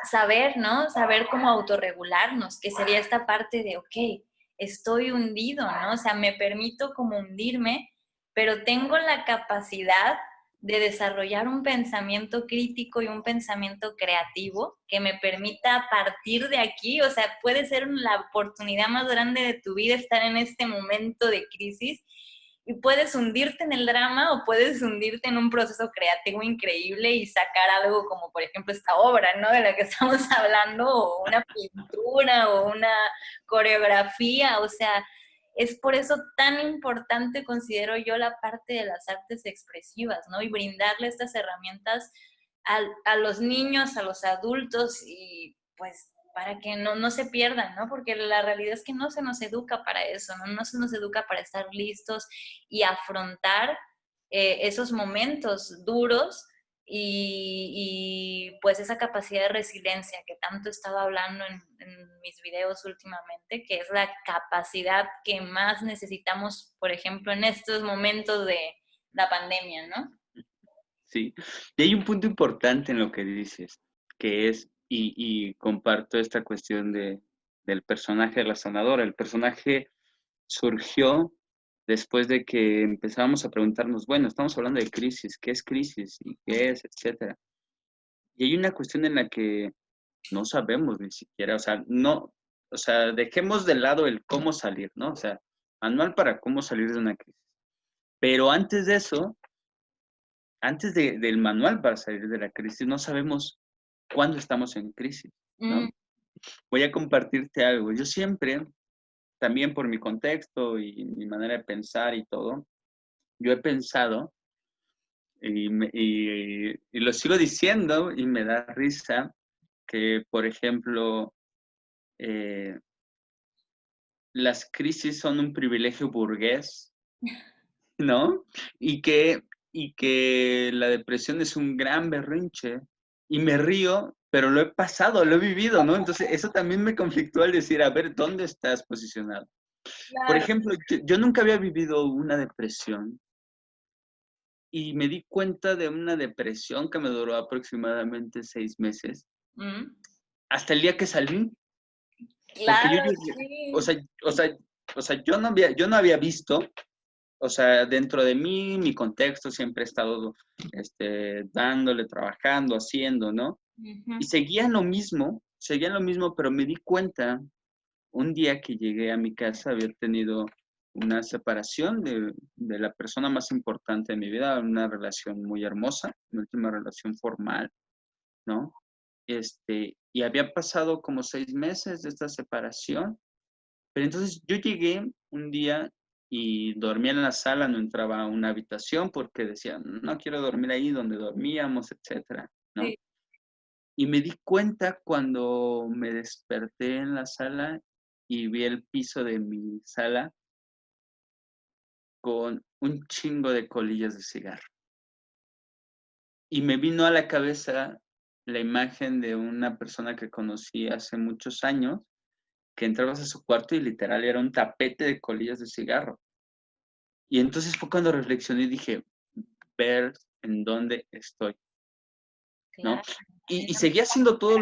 saber, ¿no? Saber cómo autorregularnos, que sería esta parte de, ok, estoy hundido, ¿no? O sea, me permito como hundirme, pero tengo la capacidad de desarrollar un pensamiento crítico y un pensamiento creativo que me permita partir de aquí, o sea, puede ser la oportunidad más grande de tu vida estar en este momento de crisis y puedes hundirte en el drama o puedes hundirte en un proceso creativo increíble y sacar algo como, por ejemplo, esta obra, ¿no? De la que estamos hablando, o una pintura o una coreografía, o sea, es por eso tan importante, considero yo, la parte de las artes expresivas, ¿no? Y brindarle estas herramientas a los niños, a los adultos y pues para que no se pierdan, ¿no? Porque la realidad es que no se nos educa para eso, ¿no? No se nos educa para estar listos y afrontar esos momentos duros pues esa capacidad de resiliencia que tanto he estado hablando en mis videos últimamente, que es la capacidad que más necesitamos, por ejemplo, en estos momentos de la pandemia, ¿no? Sí. Y hay un punto importante en lo que dices, que es, y comparto esta cuestión del personaje de la sanadora. El personaje surgió después de que empezamos a preguntarnos, bueno, estamos hablando de crisis, ¿qué es crisis? ¿Y qué es? Etcétera. Y hay una cuestión en la que no sabemos ni siquiera, o sea, no, o sea, dejemos de lado el cómo salir, ¿no? O sea, manual para cómo salir de una crisis. Pero antes de eso, del manual para salir de la crisis, no sabemos cuándo estamos en crisis, Mm, ¿no? Voy a compartirte algo. Yo siempre, también por mi contexto y mi manera de pensar y todo, yo he pensado y lo sigo diciendo y me da risa que, por ejemplo, eh, las crisis son un privilegio burgués, ¿no? Y que, y que la depresión es un gran berrinche. Y me río, pero lo he pasado, lo he vivido, ¿no? Entonces, eso también me conflictó al decir, a ver, ¿dónde estás posicionado? Por claro. ejemplo, yo nunca había vivido una depresión y me di cuenta de una depresión que me duró aproximadamente 6 meses, Mm, hasta el día que salí, porque claro, o sí. sea, o sea, o sea, yo no había visto. O sea, dentro de mí, mi contexto siempre he estado dándole, trabajando, haciendo, ¿no? Y Ujú. seguía en lo mismo, pero me di cuenta un día que llegué a mi casa, había tenido una separación de la persona más importante de mi vida, una relación muy hermosa, mi última relación formal, ¿no? Y había pasado como 6 meses de esta separación, pero entonces yo llegué un día y dormía en la sala, no entraba a una habitación porque decía, no quiero dormir ahí donde dormíamos, etcétera, ¿no? Sí. Y me di cuenta cuando me desperté en la sala y vi el piso de mi sala con un chingo de colillas de cigarro. Y me vino a la cabeza la imagen de una persona que conocí hace muchos años, que entrabas a su cuarto y literal era un tapete de colillas de cigarro. Y entonces fue cuando reflexioné y dije, ver en dónde estoy, ¿no? Claro. Y seguía haciendo todo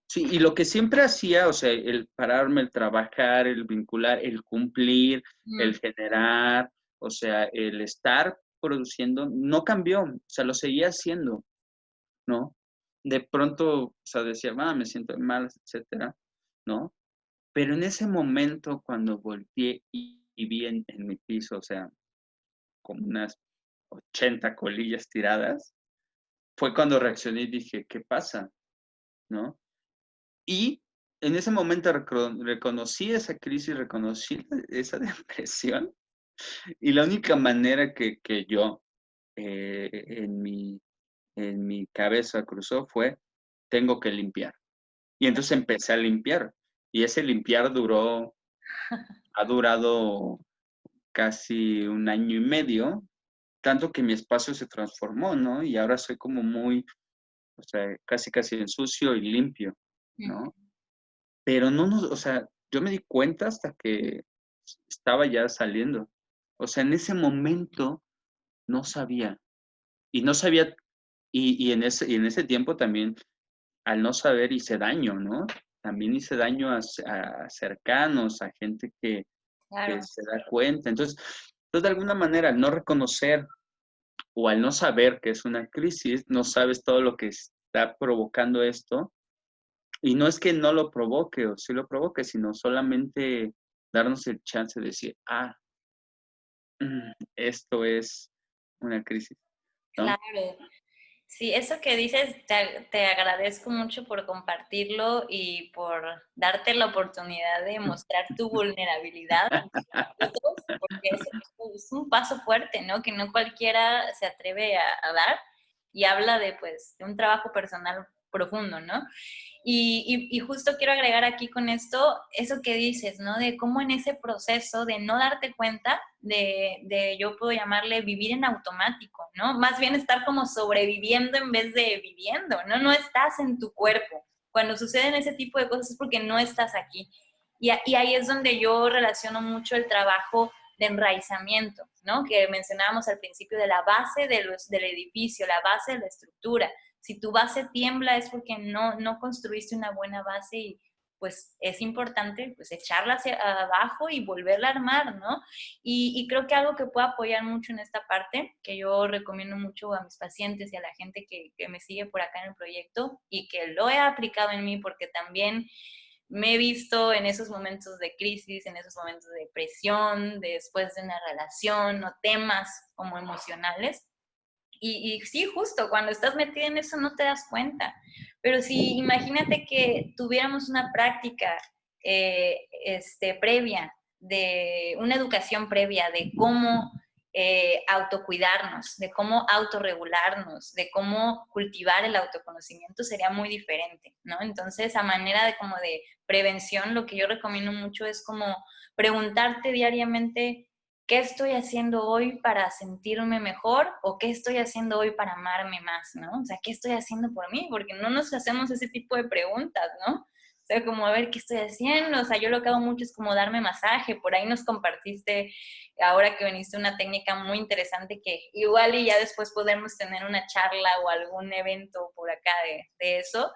sí, y lo que siempre hacía, o sea, el pararme, el trabajar, el vincular, el cumplir, Mm, el generar, o sea, el estar produciendo, no cambió, o sea, lo seguía haciendo, ¿no? De pronto, o sea, decía, me siento mal, etcétera, ¿no? Pero en ese momento, cuando volteé y vi en mi piso, o sea, como unas 80 colillas tiradas, fue cuando reaccioné y dije, ¿qué pasa? ¿No? Y en ese momento reconocí esa crisis, reconocí esa depresión y la única manera que yo eh, en mi, en mi cabeza cruzó fue, tengo que limpiar. Y entonces empecé a limpiar y ese limpiar ha durado casi un año y medio, tanto que mi espacio se transformó, ¿no? Y ahora soy como muy, o sea, casi casi en sucio y limpio, mm, ¿no? Pero no nos, o sea, yo me di cuenta hasta que estaba ya saliendo. O sea, en ese momento no sabía. Y no sabía, y en ese tiempo también, al no saber, hice daño, ¿no? También hice daño a cercanos, a gente que claro. se da cuenta. Entonces, de alguna manera, al no reconocer o al no saber que es una crisis, no sabes todo lo que está provocando esto. Y no es que no lo provoque o sí lo provoque, sino solamente darnos el chance de decir, esto es una crisis, ¿no? Claro. Sí, eso que dices, te agradezco mucho por compartirlo y por darte la oportunidad de mostrar tu vulnerabilidad ante nosotros, porque eso es un paso fuerte, ¿no? Que no cualquiera se atreve a dar y habla de, pues, de un trabajo personal profundo, ¿no? Y justo quiero agregar aquí con esto eso que dices, ¿no? De cómo en ese proceso de no darte cuenta, yo puedo llamarle vivir en automático, ¿no? Más bien estar como sobreviviendo en vez de viviendo, ¿no? No estás en tu cuerpo. Cuando suceden ese tipo de cosas es porque no estás aquí. Y ahí es donde yo relaciono mucho el trabajo de enraizamiento, ¿no? Que mencionábamos al principio de la base del edificio, la base de la estructura. Si tu base tiembla es porque no construiste una buena base y pues es importante pues echarla hacia abajo y volverla a armar, ¿no? Y creo que algo que puede apoyar mucho en esta parte, que yo recomiendo mucho a mis pacientes y a la gente que me sigue por acá en el proyecto y que lo he aplicado en mí porque también me he visto en esos momentos de crisis, en esos momentos de depresión, después de una relación o temas como emocionales, y sí, justo, cuando estás metida en eso no te das cuenta. Pero si imagínate que tuviéramos una práctica previa, de una educación previa de cómo autocuidarnos, de cómo autorregularnos, de cómo cultivar el autoconocimiento, sería muy diferente, ¿no? Entonces, a manera de como de prevención, lo que yo recomiendo mucho es como preguntarte diariamente ¿qué estoy haciendo hoy para sentirme mejor o qué estoy haciendo hoy para amarme más, ¿no? O sea, ¿qué estoy haciendo por mí? Porque no nos hacemos ese tipo de preguntas, ¿no? O sea, como a ver qué estoy haciendo, o sea, yo lo que hago mucho es como darme masaje, por ahí nos compartiste, ahora que viniste, una técnica muy interesante que igual y ya después podemos tener una charla o algún evento por acá de eso,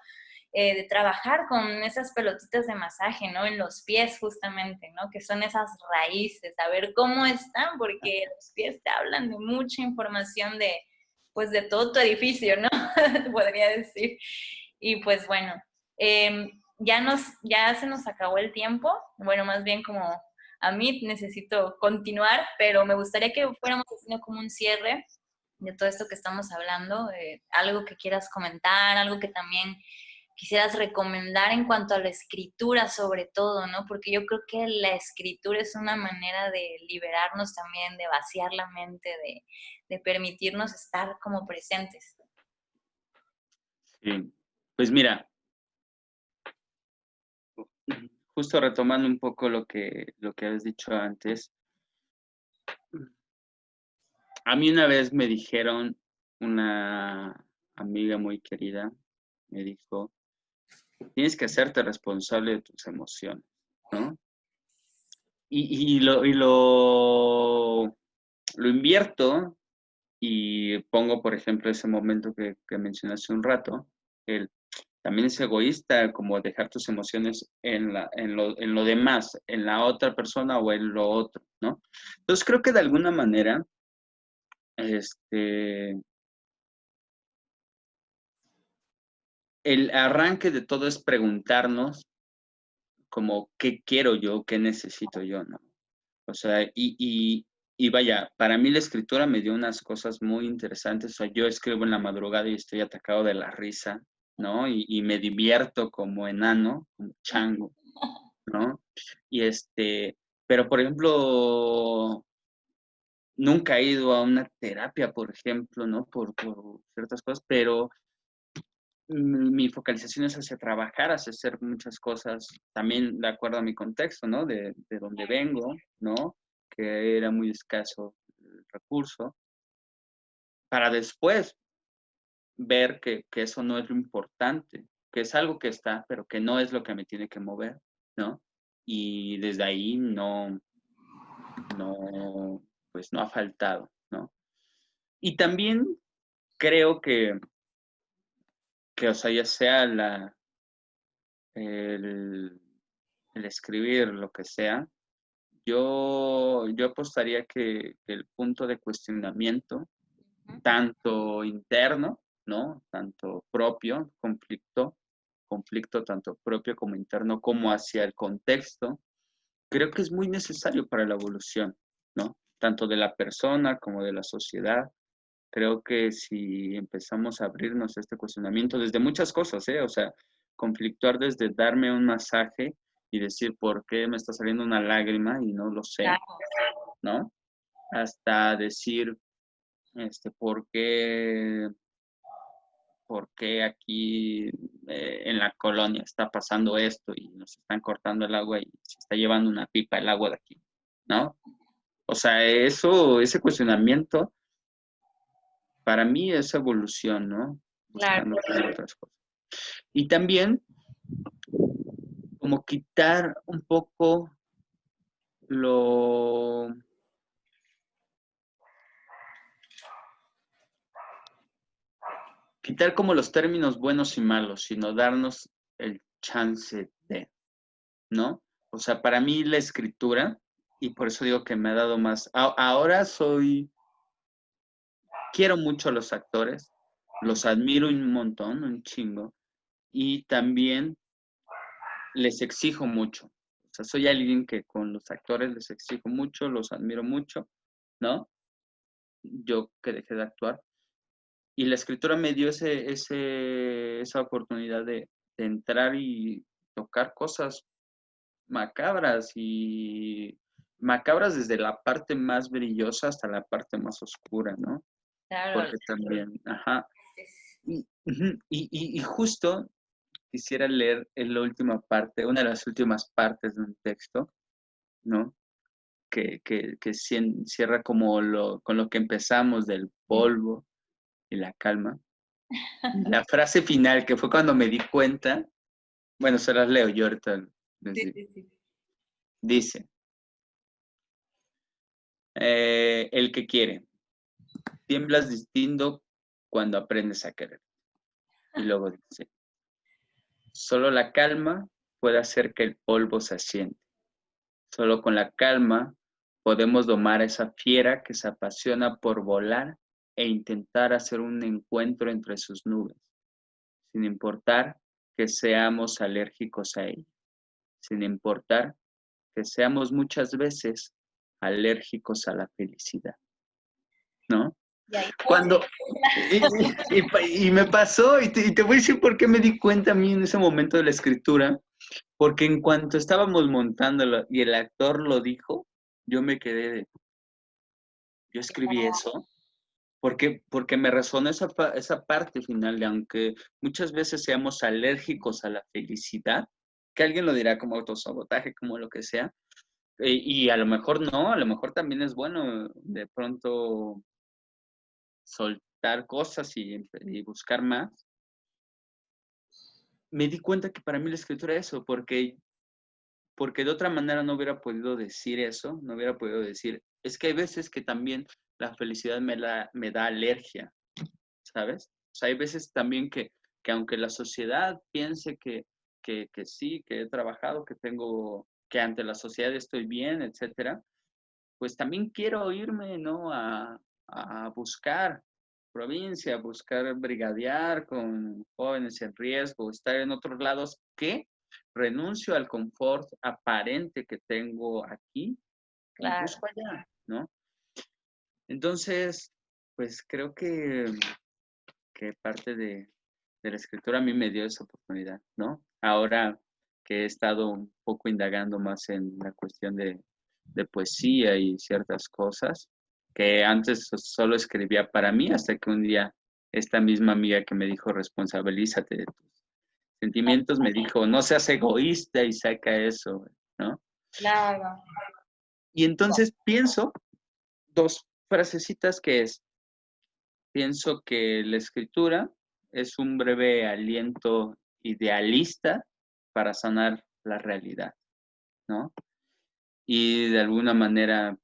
de trabajar con esas pelotitas de masaje, ¿no? En los pies justamente, ¿no? Que son esas raíces, a ver cómo están, porque los pies te hablan de mucha información de, pues, de todo tu edificio, ¿no? Podría decir. Y pues bueno, ya se nos acabó el tiempo, bueno, más bien como a mí necesito continuar, pero me gustaría que fuéramos haciendo como un cierre de todo esto que estamos hablando, algo que quieras comentar, algo que también quisieras recomendar en cuanto a la escritura sobre todo, ¿no? Porque yo creo que la escritura es una manera de liberarnos también, de vaciar la mente, de permitirnos estar como presentes. Sí. Pues mira, justo retomando un poco lo que habías dicho antes, a mí una vez me dijeron, una amiga muy querida, me dijo, tienes que hacerte responsable de tus emociones, ¿no? Lo invierto y pongo, por ejemplo, ese momento que mencioné hace un rato, el también es egoísta como dejar tus emociones en lo demás, en la otra persona o en lo otro, ¿no? Entonces creo que de alguna manera, este, el arranque de todo es preguntarnos como qué quiero yo, qué necesito yo, ¿no? O sea, y vaya, para mí la escritura me dio unas cosas muy interesantes. O sea, yo escribo en la madrugada y estoy atacado de la risa, ¿no? Y me divierto como enano, como chango, ¿no? Pero por ejemplo, nunca he ido a una terapia, por ejemplo, ¿no? Por ciertas cosas, pero mi focalización es hacia trabajar, hacia hacer muchas cosas, también de acuerdo a mi contexto, ¿no? De donde vengo, ¿no? Que era muy escaso el recurso, para después ver que eso no es lo importante, que es algo que está, pero que no es lo que me tiene que mover, ¿no? Y desde ahí no, pues no ha faltado, ¿no? Y también creo que o sea, ya sea el, el escribir, lo que sea, yo apostaría que el punto de cuestionamiento tanto interno, ¿no? Tanto propio, conflicto tanto propio como interno, como hacia el contexto, creo que es muy necesario para la evolución, ¿no? Tanto de la persona como de la sociedad. Creo que si empezamos a abrirnos a este cuestionamiento desde muchas cosas, ¿eh? O sea, conflictuar desde darme un masaje y decir por qué me está saliendo una lágrima y no lo sé, Claro, ¿no? Hasta decir, por qué aquí en la colonia está pasando esto y nos están cortando el agua y se está llevando una pipa el agua de aquí, ¿no? O sea, ese cuestionamiento, para mí es evolución, ¿no? claro, Buscando otras cosas. Y también como quitar un poco lo, quitar como los términos buenos y malos, sino darnos el chance de, ¿no? O sea, para mí la escritura, y por eso digo que me ha dado más, ahora quiero mucho a los actores, los admiro un montón, un chingo, y también les exijo mucho. O sea, soy alguien que con los actores les exijo mucho, los admiro mucho, ¿no? Yo que dejé de actuar. Y la escritura me dio esa oportunidad de entrar y tocar cosas macabras y macabras desde la parte más brillosa hasta la parte más oscura, ¿no? claro. Porque también, ajá. Es- Y justo quisiera leer en la última parte, una de las últimas partes de un texto, ¿no? Que cierra como con lo que empezamos del polvo y la calma. La frase final, que fue cuando me di cuenta, bueno, se las leo yo ahorita, les Sí, digo. sí, sí. Dice, el que quiere, tiemblas distinto cuando aprendes a querer. Y luego dice, solo la calma puede hacer que el polvo se asiente. Solo con la calma podemos domar a esa fiera que se apasiona por volar e intentar hacer un encuentro entre sus nubes, sin importar que seamos alérgicos a ella, sin importar que seamos muchas veces alérgicos a la felicidad, ¿no? Y ahí, ¡pum! Cuando, y me pasó, y te voy a decir por qué me di cuenta a mí en ese momento de la escritura, porque en cuanto estábamos montándolo y el actor lo dijo, yo me quedé de, yo escribí eso, porque me resonó esa parte final de aunque muchas veces seamos alérgicos a la felicidad, que alguien lo dirá como autosabotaje, como lo que sea, y a lo mejor no, a lo mejor también es bueno de pronto soltar cosas y buscar más. Me di cuenta que para mí la escritura es eso, porque de otra manera no hubiera podido decir eso, no hubiera podido decir, es que hay veces que también la felicidad me da alergia, ¿sabes? O sea, hay veces también que aunque la sociedad piense que sí, que he trabajado, que ante la sociedad estoy bien, etcétera, pues también quiero irme, ¿no? A buscar provincia, buscar brigadear con jóvenes en riesgo, estar en otros lados que renuncio al confort aparente que tengo aquí y Claro. busco allá, ¿no? Entonces, pues creo que parte de la escritura a mí me dio esa oportunidad, ¿no? Ahora que he estado un poco indagando más en la cuestión de poesía y ciertas cosas, que antes solo escribía para mí, hasta que un día esta misma amiga que me dijo, responsabilízate de tus sentimientos, me dijo, no seas egoísta y saca eso, ¿no? Claro. Y entonces pienso dos frasecitas que es, pienso que la escritura es un breve aliento idealista para sanar la realidad, ¿no? Y de alguna manera,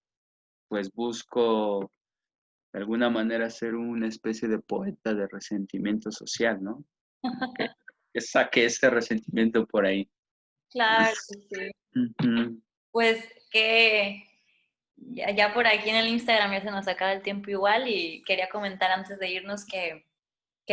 pues busco, de alguna manera, ser una especie de poeta de resentimiento social, ¿no? Que, que saque ese resentimiento por ahí. Claro, sí. Ujú. Pues Ya por aquí en el Instagram ya se nos acaba el tiempo igual y quería comentar antes de irnos que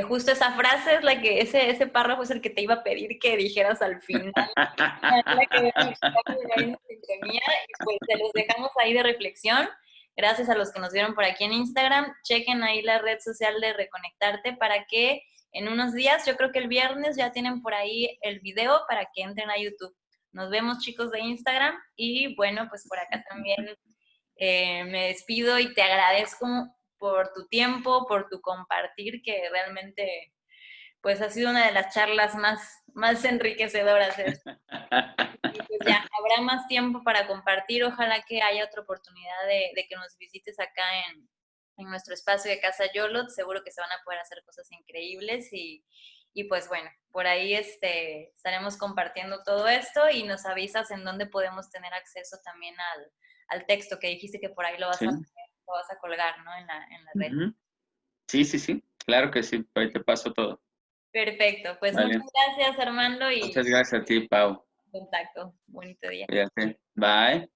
justo esa frase es la que, ese párrafo es el que te iba a pedir que dijeras al final. La que estamos ahí en sintonía y pues te los dejamos ahí de reflexión. Gracias a los que nos vieron por aquí en Instagram. Chequen ahí la red social de Reconectarte para que en unos días, yo creo que el viernes ya tienen por ahí el video para que entren a YouTube. Nos vemos chicos de Instagram y bueno, pues por acá también me despido y te agradezco por tu tiempo, por tu compartir, que realmente pues ha sido una de las charlas más enriquecedoras. Y pues ya habrá más tiempo para compartir. Ojalá que haya otra oportunidad de que nos visites acá en nuestro espacio de Casa Yolot. Seguro que se van a poder hacer cosas increíbles y pues bueno, por ahí estaremos compartiendo todo esto y nos avisas en dónde podemos tener acceso también al texto que dijiste que por ahí lo vas Sí. lo vas a colgar, ¿no? En la red. Ujú. Sí, sí, sí, claro que sí, ahí te paso todo. Perfecto, pues Vale. muchas gracias Armando y Muchas gracias a ti, Pau. contacto. Bonito día. Cuídate. Bye.